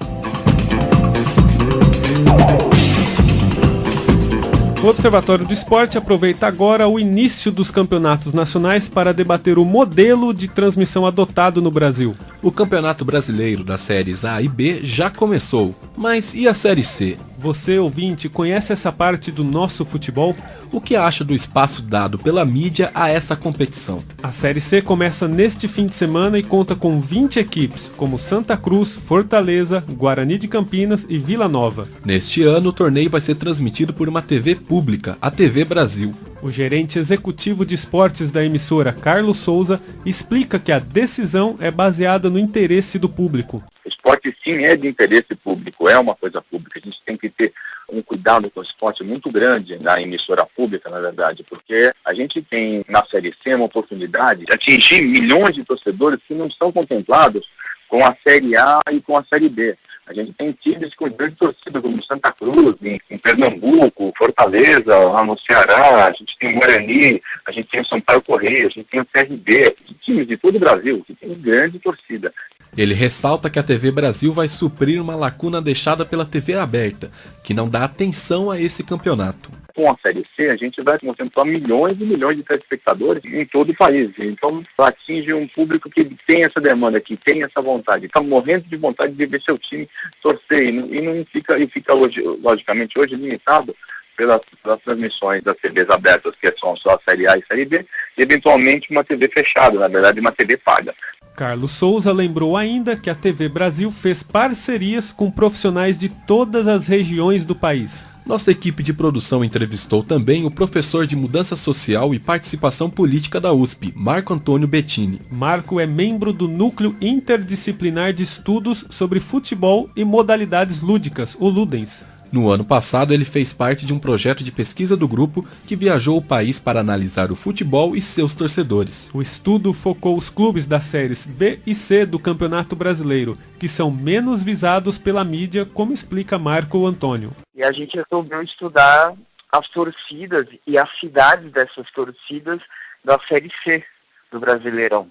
Speaker 3: O Observatório do Esporte aproveita agora o início dos campeonatos nacionais para debater o modelo de transmissão adotado no Brasil.
Speaker 2: O Campeonato Brasileiro das séries A e B já começou, mas e a Série C?
Speaker 3: Você, ouvinte, conhece essa parte do nosso futebol?
Speaker 2: O que acha do espaço dado pela mídia a essa competição?
Speaker 3: A Série C começa neste fim de semana e conta com 20 equipes, como Santa Cruz, Fortaleza, Guarani de Campinas e Vila Nova.
Speaker 2: Neste ano, o torneio vai ser transmitido por uma TV pública, a TV Brasil.
Speaker 3: O gerente executivo de esportes da emissora, Carlos Souza, explica que a decisão é baseada no interesse do público.
Speaker 7: O esporte sim é de interesse público, é uma coisa pública. A gente tem que ter um cuidado com o esporte muito grande na emissora pública, na verdade, porque a gente tem na Série C uma oportunidade de atingir milhões de torcedores que não estão contemplados com a Série A e com a Série B. A gente tem times com grande torcida, como Santa Cruz, em Pernambuco, Fortaleza, lá no Ceará, a gente tem o Guarani, a gente tem o Sampaio Correia, a gente tem o CRB, times de todo o Brasil que tem grande torcida.
Speaker 2: Ele ressalta que a TV Brasil vai suprir uma lacuna deixada pela TV aberta, que não dá atenção a esse campeonato.
Speaker 7: Com a Série C, a gente vai contemplar milhões e milhões de telespectadores em todo o país. Então, atinge um público que tem essa demanda, que tem essa vontade. Está morrendo de vontade de ver seu time torcer. E fica hoje, logicamente, hoje limitado pelas transmissões das TVs abertas, que são só a Série A e a Série B, e eventualmente uma TV fechada, na verdade, uma TV paga.
Speaker 3: Carlos Souza lembrou ainda que a TV Brasil fez parcerias com profissionais de todas as regiões do país.
Speaker 2: Nossa equipe de produção entrevistou também o professor de Mudança Social e Participação Política da USP, Marco Antônio Bettini.
Speaker 3: Marco é membro do Núcleo Interdisciplinar de Estudos sobre Futebol e Modalidades Lúdicas, o Ludens.
Speaker 2: No ano passado, ele fez parte de um projeto de pesquisa do grupo que viajou o país para analisar o futebol e seus torcedores.
Speaker 3: O estudo focou os clubes das séries B e C do Campeonato Brasileiro, que são menos visados pela mídia, como explica Marco Antônio.
Speaker 8: E a gente resolveu estudar as torcidas e as cidades dessas torcidas da Série C do Brasileirão.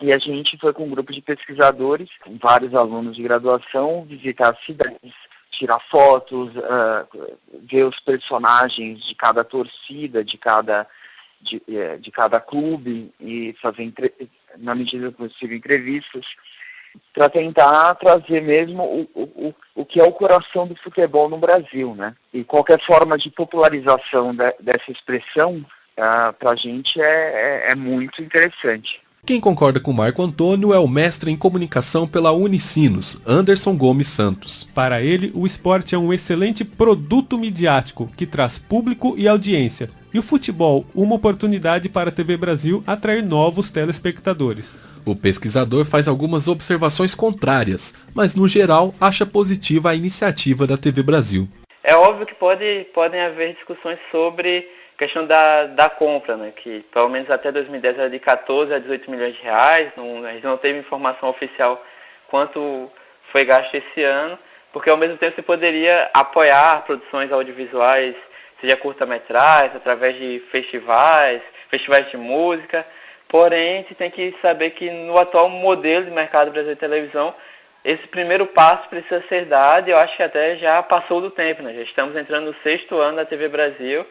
Speaker 8: E a gente foi com um grupo de pesquisadores, com vários alunos de graduação, visitar as cidades, tirar fotos, ver os personagens de cada torcida, de cada clube e fazer, na medida do possível, entrevistas para tentar trazer mesmo o que é o coração do futebol no Brasil, né? E qualquer forma de popularização dessa expressão, para a gente é muito interessante.
Speaker 2: Quem concorda com Marco Antônio é o mestre em comunicação pela Unicinos, Anderson Gomes Santos.
Speaker 3: Para ele, o esporte é um excelente produto midiático que traz público e audiência. E o futebol, uma oportunidade para a TV Brasil atrair novos telespectadores.
Speaker 2: O pesquisador faz algumas observações contrárias, mas no geral acha positiva a iniciativa da TV Brasil.
Speaker 9: É óbvio que podem haver discussões sobre a questão da compra, né, que pelo menos até 2010 era de 14 a 18 milhões de reais, a gente não teve informação oficial quanto foi gasto esse ano, porque ao mesmo tempo você poderia apoiar produções audiovisuais, seja curta-metragem, através de festivais de música, porém a gente tem que saber que no atual modelo de mercado brasileiro de televisão, esse primeiro passo precisa ser dado e eu acho que até já passou do tempo, né? Já estamos entrando no 6º ano da TV Brasil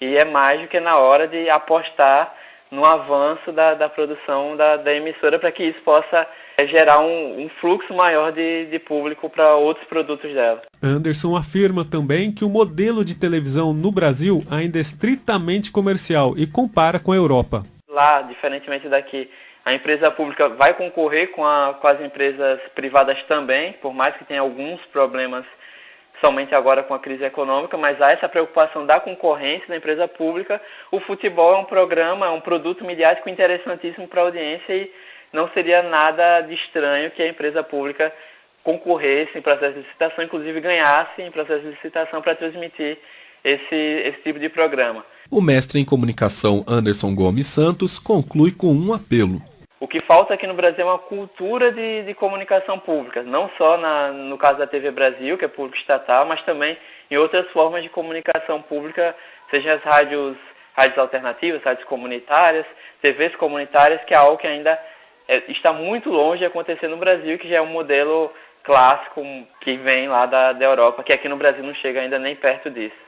Speaker 9: e é mais do que na hora de apostar no avanço da produção da emissora para que isso possa gerar um fluxo maior de público para outros produtos dela.
Speaker 3: Anderson afirma também que o modelo de televisão no Brasil ainda é estritamente comercial e compara com a Europa.
Speaker 9: Lá, diferentemente daqui, a empresa pública vai concorrer com as empresas privadas também, por mais que tenha alguns problemas somente agora com a crise econômica, mas há essa preocupação da concorrência da empresa pública. O futebol é um programa, é um produto midiático interessantíssimo para a audiência e não seria nada de estranho que a empresa pública concorresse em processo de licitação, inclusive ganhasse em processo de licitação para transmitir esse tipo de programa.
Speaker 2: O mestre em comunicação Anderson Gomes Santos conclui com um apelo.
Speaker 9: O que falta aqui no Brasil é uma cultura de comunicação pública, não só no caso da TV Brasil, que é público estatal, mas também em outras formas de comunicação pública, sejam as rádios alternativas, rádios comunitárias, TVs comunitárias, que é algo que ainda está muito longe de acontecer no Brasil, que já é um modelo clássico que vem lá da Europa, que aqui no Brasil não chega ainda nem perto disso.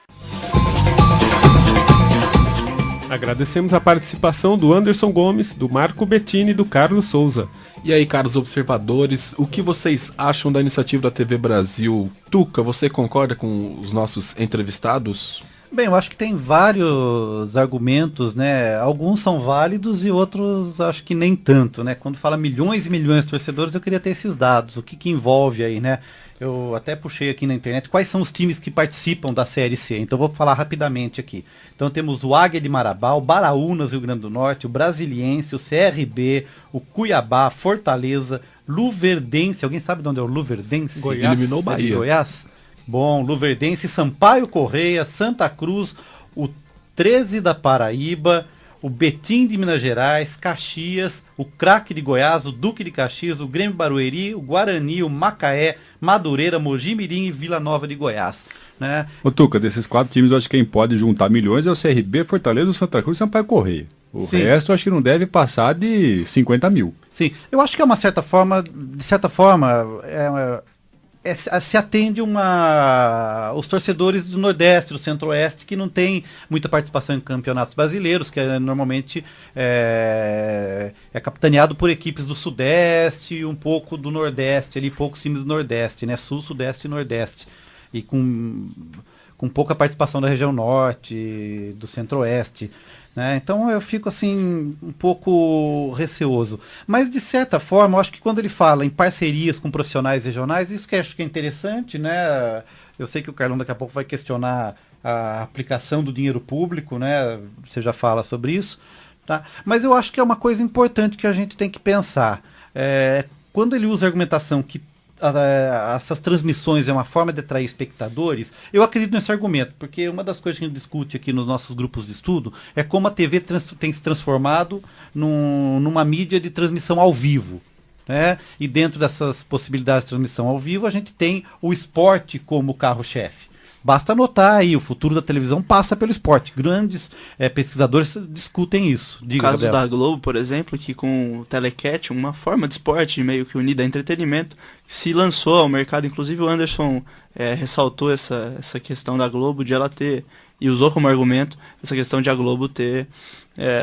Speaker 3: Agradecemos a participação do Anderson Gomes, do Marco Bettini e do Carlos Souza.
Speaker 2: E aí, caros observadores, o que vocês acham da iniciativa da TV Brasil? Tuca, você concorda com os nossos entrevistados?
Speaker 5: Bem, eu acho que tem vários argumentos, né? Alguns são válidos e outros acho que nem tanto, né? Quando fala milhões e milhões de torcedores, eu queria ter esses dados. O que envolve aí, né? Eu até puxei aqui na internet quais são os times que participam da Série C. Então vou falar rapidamente aqui. Então temos o Águia de Marabá, o Baraúnas, Rio Grande do Norte, o Brasiliense, o CRB, o Cuiabá, Fortaleza, Luverdense. Alguém sabe de onde é o Luverdense?
Speaker 2: Goiás. Eliminou o Bahia.
Speaker 5: Goiás. Bom, Luverdense, Sampaio Correia, Santa Cruz, o 13 da Paraíba, o Betim de Minas Gerais, Caxias, o Craque de Goiás, o Duque de Caxias, o Grêmio Barueri, o Guarani, o Macaé, Madureira, Mogi Mirim e Vila Nova de Goiás. Né?
Speaker 4: Ô Tuca, desses 4 times, eu acho que quem pode juntar milhões é o CRB, Fortaleza, o Santa Cruz e o Sampaio Correia. O
Speaker 5: Sim.
Speaker 4: resto eu acho que não deve passar de 50 mil.
Speaker 5: Sim, eu acho que é de certa forma, se atende os torcedores do Nordeste, do Centro-Oeste, que não tem muita participação em campeonatos brasileiros, que normalmente é capitaneado por equipes do Sudeste e um pouco do Nordeste, ali poucos times do Nordeste, né? Sul, Sudeste e Nordeste. E com pouca participação da região Norte, do Centro-Oeste. Né? Então eu fico assim um pouco receoso. Mas de certa forma, eu acho que quando ele fala em parcerias com profissionais regionais, isso que eu acho que é interessante, né? Eu sei que o Carlão daqui a pouco vai questionar a aplicação do dinheiro público, né? Você já fala sobre isso, tá? Mas eu acho que é uma coisa importante que a gente tem que pensar. Quando ele usa a argumentação que essas transmissões é uma forma de atrair espectadores, eu acredito nesse argumento, porque uma das coisas que a gente discute aqui nos nossos grupos de estudo é como a TV tem se transformado numa mídia de transmissão ao vivo. Né? E dentro dessas possibilidades de transmissão ao vivo, a gente tem o esporte como carro-chefe. Basta anotar aí, o futuro da televisão passa pelo esporte. Grandes pesquisadores discutem isso.
Speaker 6: O caso Gabriel. Da Globo, por exemplo, que com o Telecat, uma forma de esporte meio que unida a entretenimento, se lançou ao mercado. Inclusive o Anderson ressaltou essa questão da Globo, de ela ter, e usou como argumento, essa questão de a Globo ter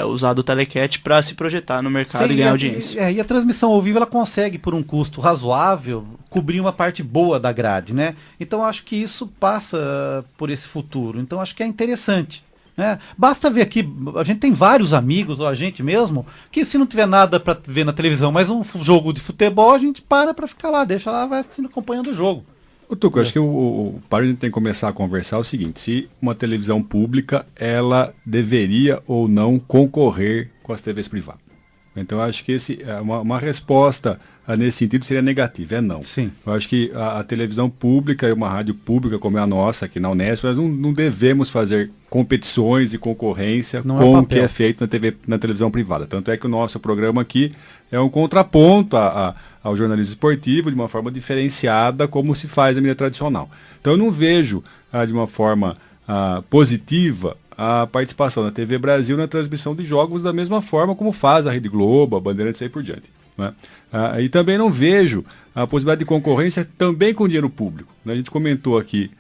Speaker 6: usado o Telecat para se projetar no mercado. Sim, e ganhar audiência.
Speaker 5: E a transmissão ao vivo ela consegue, por um custo razoável, cobrir uma parte boa da grade, né? Então acho que isso passa por esse futuro. Então acho que é interessante. Né? Basta ver aqui, a gente tem vários amigos, ou a gente mesmo, que se não tiver nada para ver na televisão, mas um jogo de futebol, a gente para ficar lá, deixa lá, vai assistindo, acompanhando o jogo.
Speaker 4: Ô Tuco, acho que para a gente tem que começar a conversar o seguinte: se uma televisão pública, ela deveria ou não concorrer com as TVs privadas. Então eu acho que uma resposta nesse sentido seria negativa, é não.
Speaker 5: Sim.
Speaker 4: Eu acho que a televisão pública e uma rádio pública como é a nossa, aqui na Unesp, nós não devemos fazer competições e concorrência
Speaker 5: Não
Speaker 4: com
Speaker 5: é
Speaker 4: o que é feito na televisão privada. Tanto é que o nosso programa aqui é um contraponto ao jornalismo esportivo de uma forma diferenciada, como se faz na mídia tradicional. Então eu não vejo de uma forma positiva a participação da TV Brasil na transmissão de jogos da mesma forma como faz a Rede Globo, a Bandeirantes e aí por diante. Né? E também não vejo a possibilidade de concorrência também com dinheiro público. Né? A gente comentou aqui,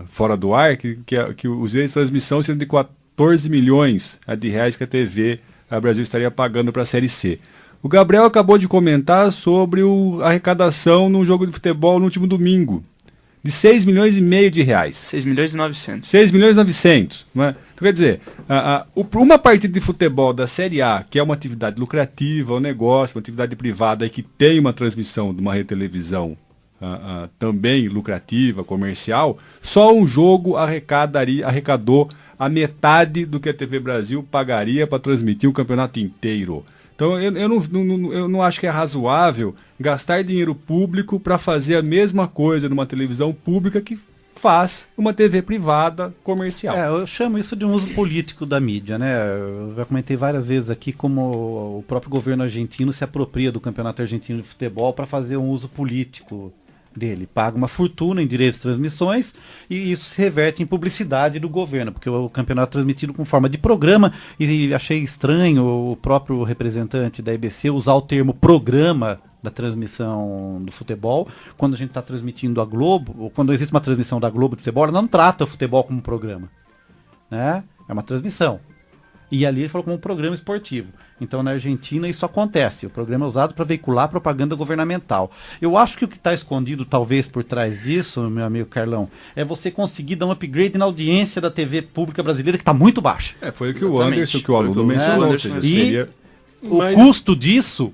Speaker 4: fora do ar, que os direitos de transmissão seriam de 14 milhões de reais que a TV Brasil estaria pagando para a Série C. O Gabriel acabou de comentar sobre a arrecadação num jogo de futebol no último domingo, de 6 milhões e meio de reais.
Speaker 6: 6 milhões e 900.
Speaker 4: 6 milhões e 900. Né? Então, quer dizer, uma partida de futebol da Série A, que é uma atividade lucrativa, um negócio, uma atividade privada e que tem uma transmissão de uma rede de televisão também lucrativa, comercial, só um jogo arrecadou a metade do que a TV Brasil pagaria para transmitir o campeonato inteiro. Então eu não acho que é razoável gastar dinheiro público para fazer a mesma coisa numa televisão pública que faz uma TV privada comercial.
Speaker 5: Eu chamo isso de um uso político da mídia, né? Eu já comentei várias vezes aqui como o próprio governo argentino se apropria do Campeonato Argentino de Futebol para fazer um uso político dele. Paga uma fortuna em direitos de transmissões e isso se reverte em publicidade do governo, porque o campeonato é transmitido com forma de programa e achei estranho o próprio representante da EBC usar o termo programa da transmissão do futebol, quando a gente está transmitindo a Globo, ou quando existe uma transmissão da Globo de futebol, ela não trata o futebol como programa, né? É uma transmissão. E ali ele falou como um programa esportivo. Então na Argentina isso acontece. O programa é usado para veicular propaganda governamental. Eu acho que o que está escondido talvez por trás disso, meu amigo Carlão, é você conseguir dar um upgrade na audiência da TV pública brasileira que está muito baixa.
Speaker 4: Foi o que o Anderson, que o aluno mencionou.
Speaker 5: O custo disso,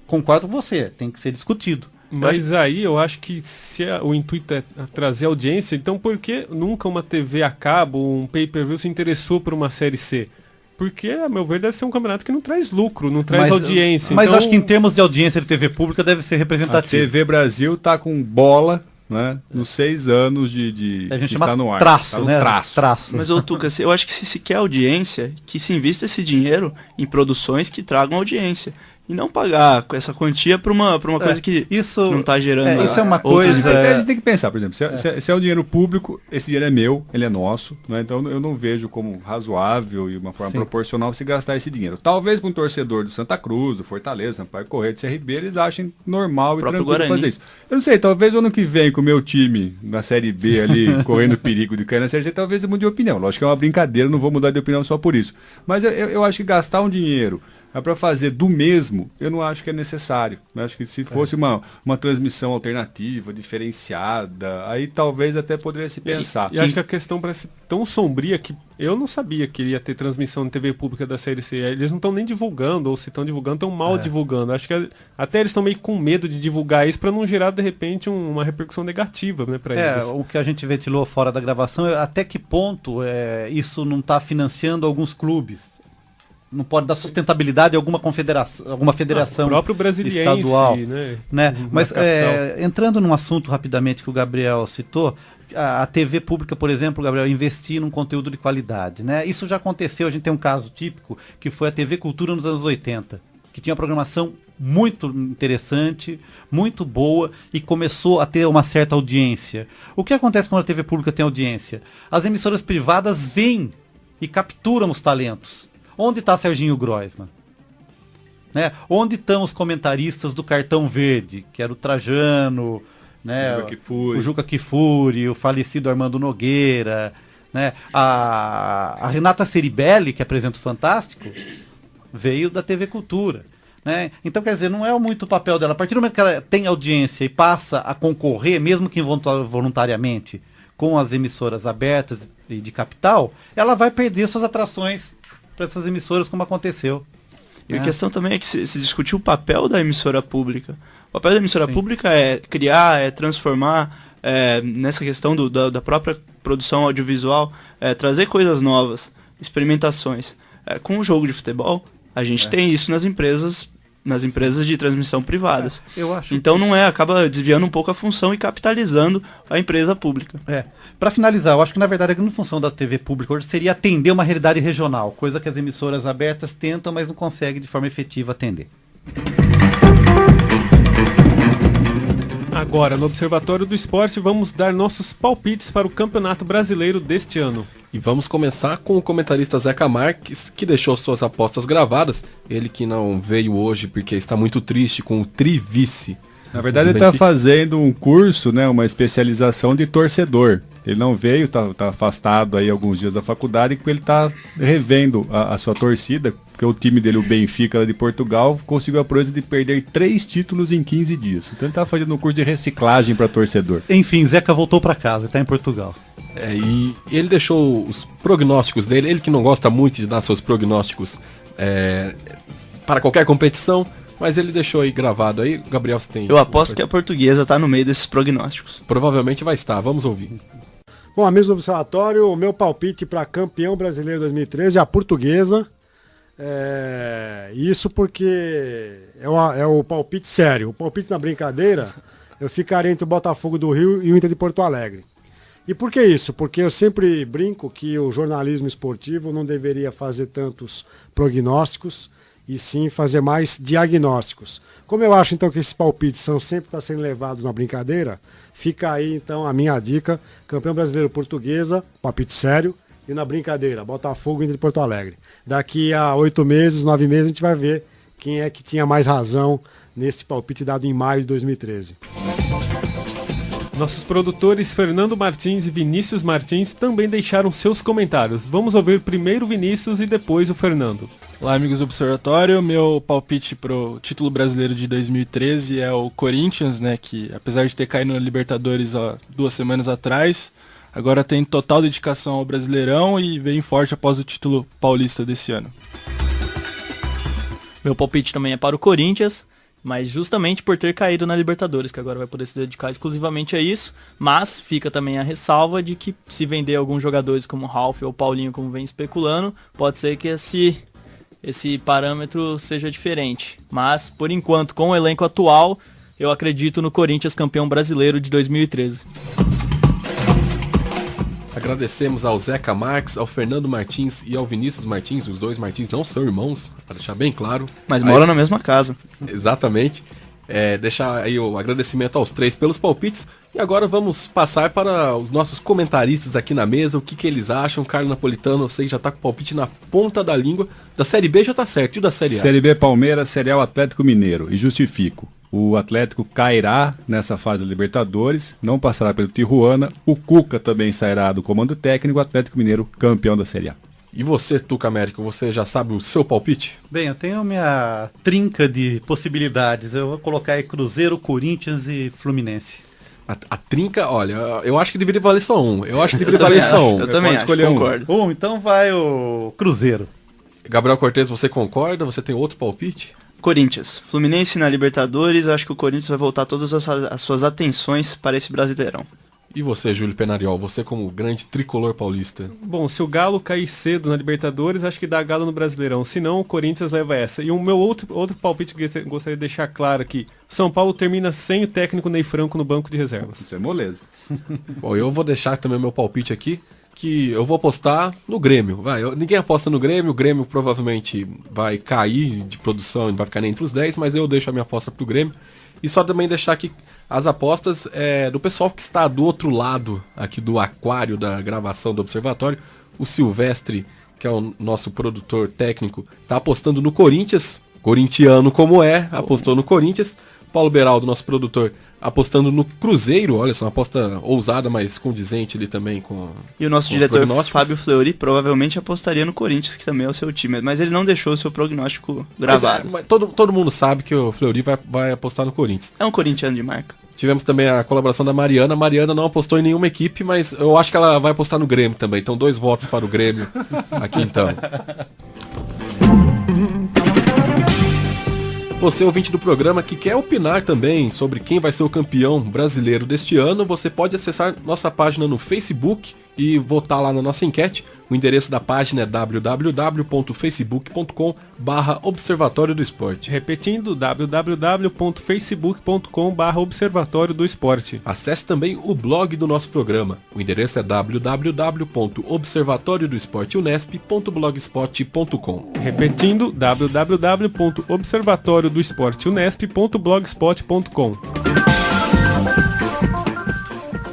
Speaker 5: concordo com você, tem que ser discutido.
Speaker 3: Mas aí eu acho que se o intuito é trazer audiência, então por que nunca uma TV a cabo, um pay-per-view se interessou por uma Série C? Porque, a meu ver, deve ser um campeonato que não traz lucro, não traz audiência.
Speaker 5: Mas
Speaker 3: então...
Speaker 5: acho que em termos de audiência de TV pública deve ser representativo.
Speaker 4: A TV Brasil está com bola, né, nos 6 anos de
Speaker 5: a gente
Speaker 4: está no ar.
Speaker 5: Traço,
Speaker 4: tá no
Speaker 5: né?
Speaker 4: traço.
Speaker 6: Mas, Tuca, eu acho que se quer audiência, que se invista esse dinheiro em produções que tragam audiência. E não pagar com essa quantia para uma coisa que
Speaker 5: isso,
Speaker 6: não está gerando.
Speaker 5: Isso é uma coisa.
Speaker 4: A gente tem que pensar, por exemplo, se é um dinheiro público, esse dinheiro é meu, ele é nosso, né? Então eu não vejo como razoável e uma forma proporcional se gastar esse dinheiro. Talvez para um torcedor do Santa Cruz, do Fortaleza, Sampaio Corrêa, do CRB, eles achem normal e tranquilo Guarani fazer isso. Eu não sei, talvez ano que vem com o meu time na Série B ali, correndo perigo de cair na Série C, talvez eu mude de opinião. Lógico que é uma brincadeira, não vou mudar de opinião só por isso. Mas eu acho que gastar um dinheiro para fazer do mesmo, eu não acho que é necessário. Eu acho que se fosse uma transmissão alternativa, diferenciada, aí talvez até poderia se pensar.
Speaker 3: E acho que a questão parece tão sombria que eu não sabia que ia ter transmissão na TV pública da Série C. Eles não estão nem divulgando, ou se estão divulgando, estão mal divulgando. Acho que até eles estão meio com medo de divulgar isso para não gerar, de repente, uma repercussão negativa, né, para eles.
Speaker 5: O que a gente ventilou fora da gravação é até que ponto isso não está financiando alguns clubes. Não pode dar sustentabilidade a alguma federação
Speaker 3: o próprio brasiliense,
Speaker 5: estadual, né? Mas entrando num assunto rapidamente que o Gabriel citou, a TV pública, por exemplo, Gabriel, investir num conteúdo de qualidade, né? Isso já aconteceu, a gente tem um caso típico, que foi a TV Cultura nos anos 80, que tinha uma programação muito interessante, muito boa e começou a ter uma certa audiência. O que acontece quando a TV pública tem audiência? As emissoras privadas vêm e capturam os talentos. Onde está Serginho Groisman? Né? Onde estão os comentaristas do Cartão Verde, que era o Trajano, né? O Juca Kfouri, o falecido Armando Nogueira, né? A Renata Ceribelli, que apresenta o Fantástico, veio da TV Cultura. Né? Então, quer dizer, não é muito o papel dela. A partir do momento que ela tem audiência e passa a concorrer, mesmo que voluntariamente, com as emissoras abertas e de capital, ela vai perder suas atrações para essas emissoras, como aconteceu.
Speaker 6: E a questão também é que se discutiu o papel da emissora pública. O papel da emissora pública é criar, é transformar, nessa questão da própria produção audiovisual, trazer coisas novas, experimentações. Com o jogo de futebol, A gente tem isso nas empresas de transmissão privadas.
Speaker 5: Eu acho.
Speaker 6: Então acaba desviando um pouco a função e capitalizando a empresa pública.
Speaker 5: Para finalizar, eu acho que na verdade a grande função da TV pública hoje seria atender uma realidade regional, coisa que as emissoras abertas tentam, mas não conseguem de forma efetiva atender.
Speaker 3: Agora, no Observatório do Esporte, vamos dar nossos palpites para o Campeonato Brasileiro deste ano.
Speaker 2: E vamos começar com o comentarista Zeca Marques, que deixou suas apostas gravadas. Ele que não veio hoje porque está muito triste com o Trivice.
Speaker 4: Na verdade, ele está fazendo um curso, né, uma especialização de torcedor. Ele não veio, tá afastado aí alguns dias da faculdade, porque ele está revendo a sua torcida, porque o time dele, o Benfica de Portugal, conseguiu a proeza de perder 3 títulos em 15 dias. Então ele está fazendo um curso de reciclagem para torcedor.
Speaker 5: Enfim, Zeca voltou para casa, está em Portugal.
Speaker 2: E ele deixou os prognósticos dele, ele que não gosta muito de dar seus prognósticos para qualquer competição, mas ele deixou aí gravado aí. Gabriel, você tem...
Speaker 6: Eu aposto que a Portuguesa está no meio desses prognósticos.
Speaker 2: Provavelmente vai estar, vamos ouvir.
Speaker 10: Bom, amigos do Observatório, o meu palpite para campeão brasileiro 2013 é a Portuguesa. Isso porque é o palpite sério. O palpite na brincadeira, eu ficaria entre o Botafogo do Rio e o Inter de Porto Alegre. E por que isso? Porque eu sempre brinco que o jornalismo esportivo não deveria fazer tantos prognósticos e sim fazer mais diagnósticos. Como eu acho então que esses palpites são sempre para serem levados na brincadeira, fica aí então a minha dica: campeão brasileiro Portuguesa, palpite sério, e na brincadeira, Botafogo e Inter de Porto Alegre. Daqui a 8 meses, 9 meses, a gente vai ver quem é que tinha mais razão nesse palpite dado em maio de 2013.
Speaker 3: Nossos produtores Fernando Martins e Vinícius Martins também deixaram seus comentários. Vamos ouvir primeiro o Vinícius e depois o Fernando.
Speaker 11: Olá, amigos do Observatório. Meu palpite pro título brasileiro de 2013 é o Corinthians, né, que apesar de ter caído na Libertadores há 2 semanas atrás, agora tem total dedicação ao Brasileirão e vem forte após o título paulista desse ano.
Speaker 12: Meu palpite também é para o Corinthians, mas justamente por ter caído na Libertadores, que agora vai poder se dedicar exclusivamente a isso, mas fica também a ressalva de que se vender alguns jogadores como Ralf ou Paulinho, como vem especulando, pode ser que esse parâmetro seja diferente. Mas, por enquanto, com o elenco atual, eu acredito no Corinthians campeão brasileiro de 2013.
Speaker 2: Agradecemos ao Zeca Marques, ao Fernando Martins e ao Vinícius Martins. Os 2 Martins não são irmãos, para deixar bem claro.
Speaker 6: Mas moram na mesma casa.
Speaker 2: Exatamente. Deixar aí o agradecimento aos 3 pelos palpites. E agora vamos passar para os nossos comentaristas aqui na mesa. O que eles acham? Carlos Napolitano, eu sei que já está com o palpite na ponta da língua. Da Série B já está certo, e da Série A?
Speaker 4: Série B, Palmeiras, Série A, Atlético Mineiro. E justifico. O Atlético cairá nessa fase da Libertadores, não passará pelo Tijuana. O Cuca também sairá do comando técnico. O Atlético Mineiro campeão da Série A.
Speaker 2: E você, Tuca Américo, você já sabe o seu palpite?
Speaker 5: Bem, eu tenho minha trinca de possibilidades. Eu vou colocar aí Cruzeiro, Corinthians e Fluminense.
Speaker 2: A trinca, olha, eu acho que deveria valer só um. Eu
Speaker 6: também acho, concordo.
Speaker 5: Então vai o Cruzeiro.
Speaker 2: Gabriel Cortez, você concorda? Você tem outro palpite?
Speaker 6: Corinthians. Fluminense na Libertadores, eu acho que o Corinthians vai voltar todas as suas atenções para esse Brasileirão.
Speaker 2: E você, Júlio Penariol, você como grande tricolor paulista?
Speaker 3: Bom, se o Galo cair cedo na Libertadores, acho que dá Galo no Brasileirão. Se não, o Corinthians leva essa. E o meu outro palpite que eu gostaria de deixar claro aqui: São Paulo termina sem o técnico Ney Franco no banco de reservas.
Speaker 4: Isso é moleza.
Speaker 2: Bom, eu vou deixar também o meu palpite aqui, que eu vou apostar no Grêmio. Ninguém aposta no Grêmio, o Grêmio provavelmente vai cair de produção, não vai ficar nem entre os 10, mas eu deixo a minha aposta pro Grêmio. E só também deixar aqui as apostas do pessoal que está do outro lado aqui do aquário da gravação do Observatório. O Silvestre, que é o nosso produtor técnico, está apostando no Corinthians, corintiano como apostou no Corinthians. Paulo Beraldo, nosso produtor, apostando no Cruzeiro. Olha só, uma aposta ousada, mas condizente ali também com...
Speaker 6: E o nosso diretor Fábio Fleury provavelmente apostaria no Corinthians, que também é o seu time, mas ele não deixou o seu prognóstico gravado.
Speaker 2: Mas todo mundo sabe que o Fleury vai apostar no Corinthians.
Speaker 6: É um corintiano de marca.
Speaker 2: Tivemos também a colaboração da Mariana. A Mariana não apostou em nenhuma equipe, mas eu acho que ela vai apostar no Grêmio também. Então 2 votos para o Grêmio aqui então. Você, ouvinte do programa, que quer opinar também sobre quem vai ser o campeão brasileiro deste ano, você pode acessar nossa página no Facebook e votar lá na nossa enquete. O endereço da página é www.facebook.com/Observatório do Esporte.
Speaker 3: Repetindo, www.facebook.com/Observatório do Esporte.
Speaker 2: Acesse também o blog do nosso programa. O endereço é www.observatoriodoesporteunesp.blogspot.com.
Speaker 3: Repetindo, www.observatoriodoesporteunesp.blogspot.com.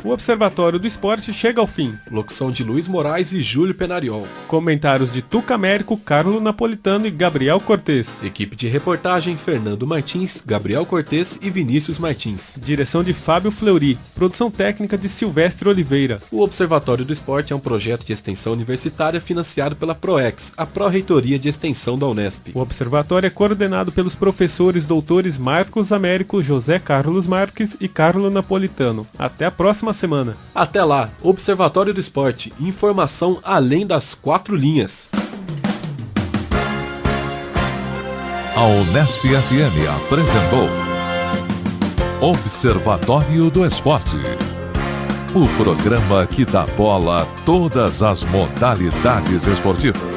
Speaker 3: O Observatório do Esporte chega ao fim.
Speaker 2: Locução de Luiz Moraes e Júlio Penariol.
Speaker 3: Comentários de Tuca Américo, Carlo Napolitano e Gabriel Cortez.
Speaker 2: Equipe de reportagem Fernando Martins, Gabriel Cortez e Vinícius Martins.
Speaker 3: Direção de Fábio Fleury. Produção técnica de Silvestre Oliveira.
Speaker 2: O Observatório do Esporte é um projeto de extensão universitária financiado pela PROEX, a Pró-Reitoria de Extensão da Unesp.
Speaker 3: O Observatório é coordenado pelos professores doutores Marcos Américo, José Carlos Marques e Carlo Napolitano. Até a próxima semana.
Speaker 2: Até lá, Observatório do Esporte, informação além das 4 linhas.
Speaker 1: A Unesp FM apresentou Observatório do Esporte, o programa que dá bola a todas as modalidades esportivas.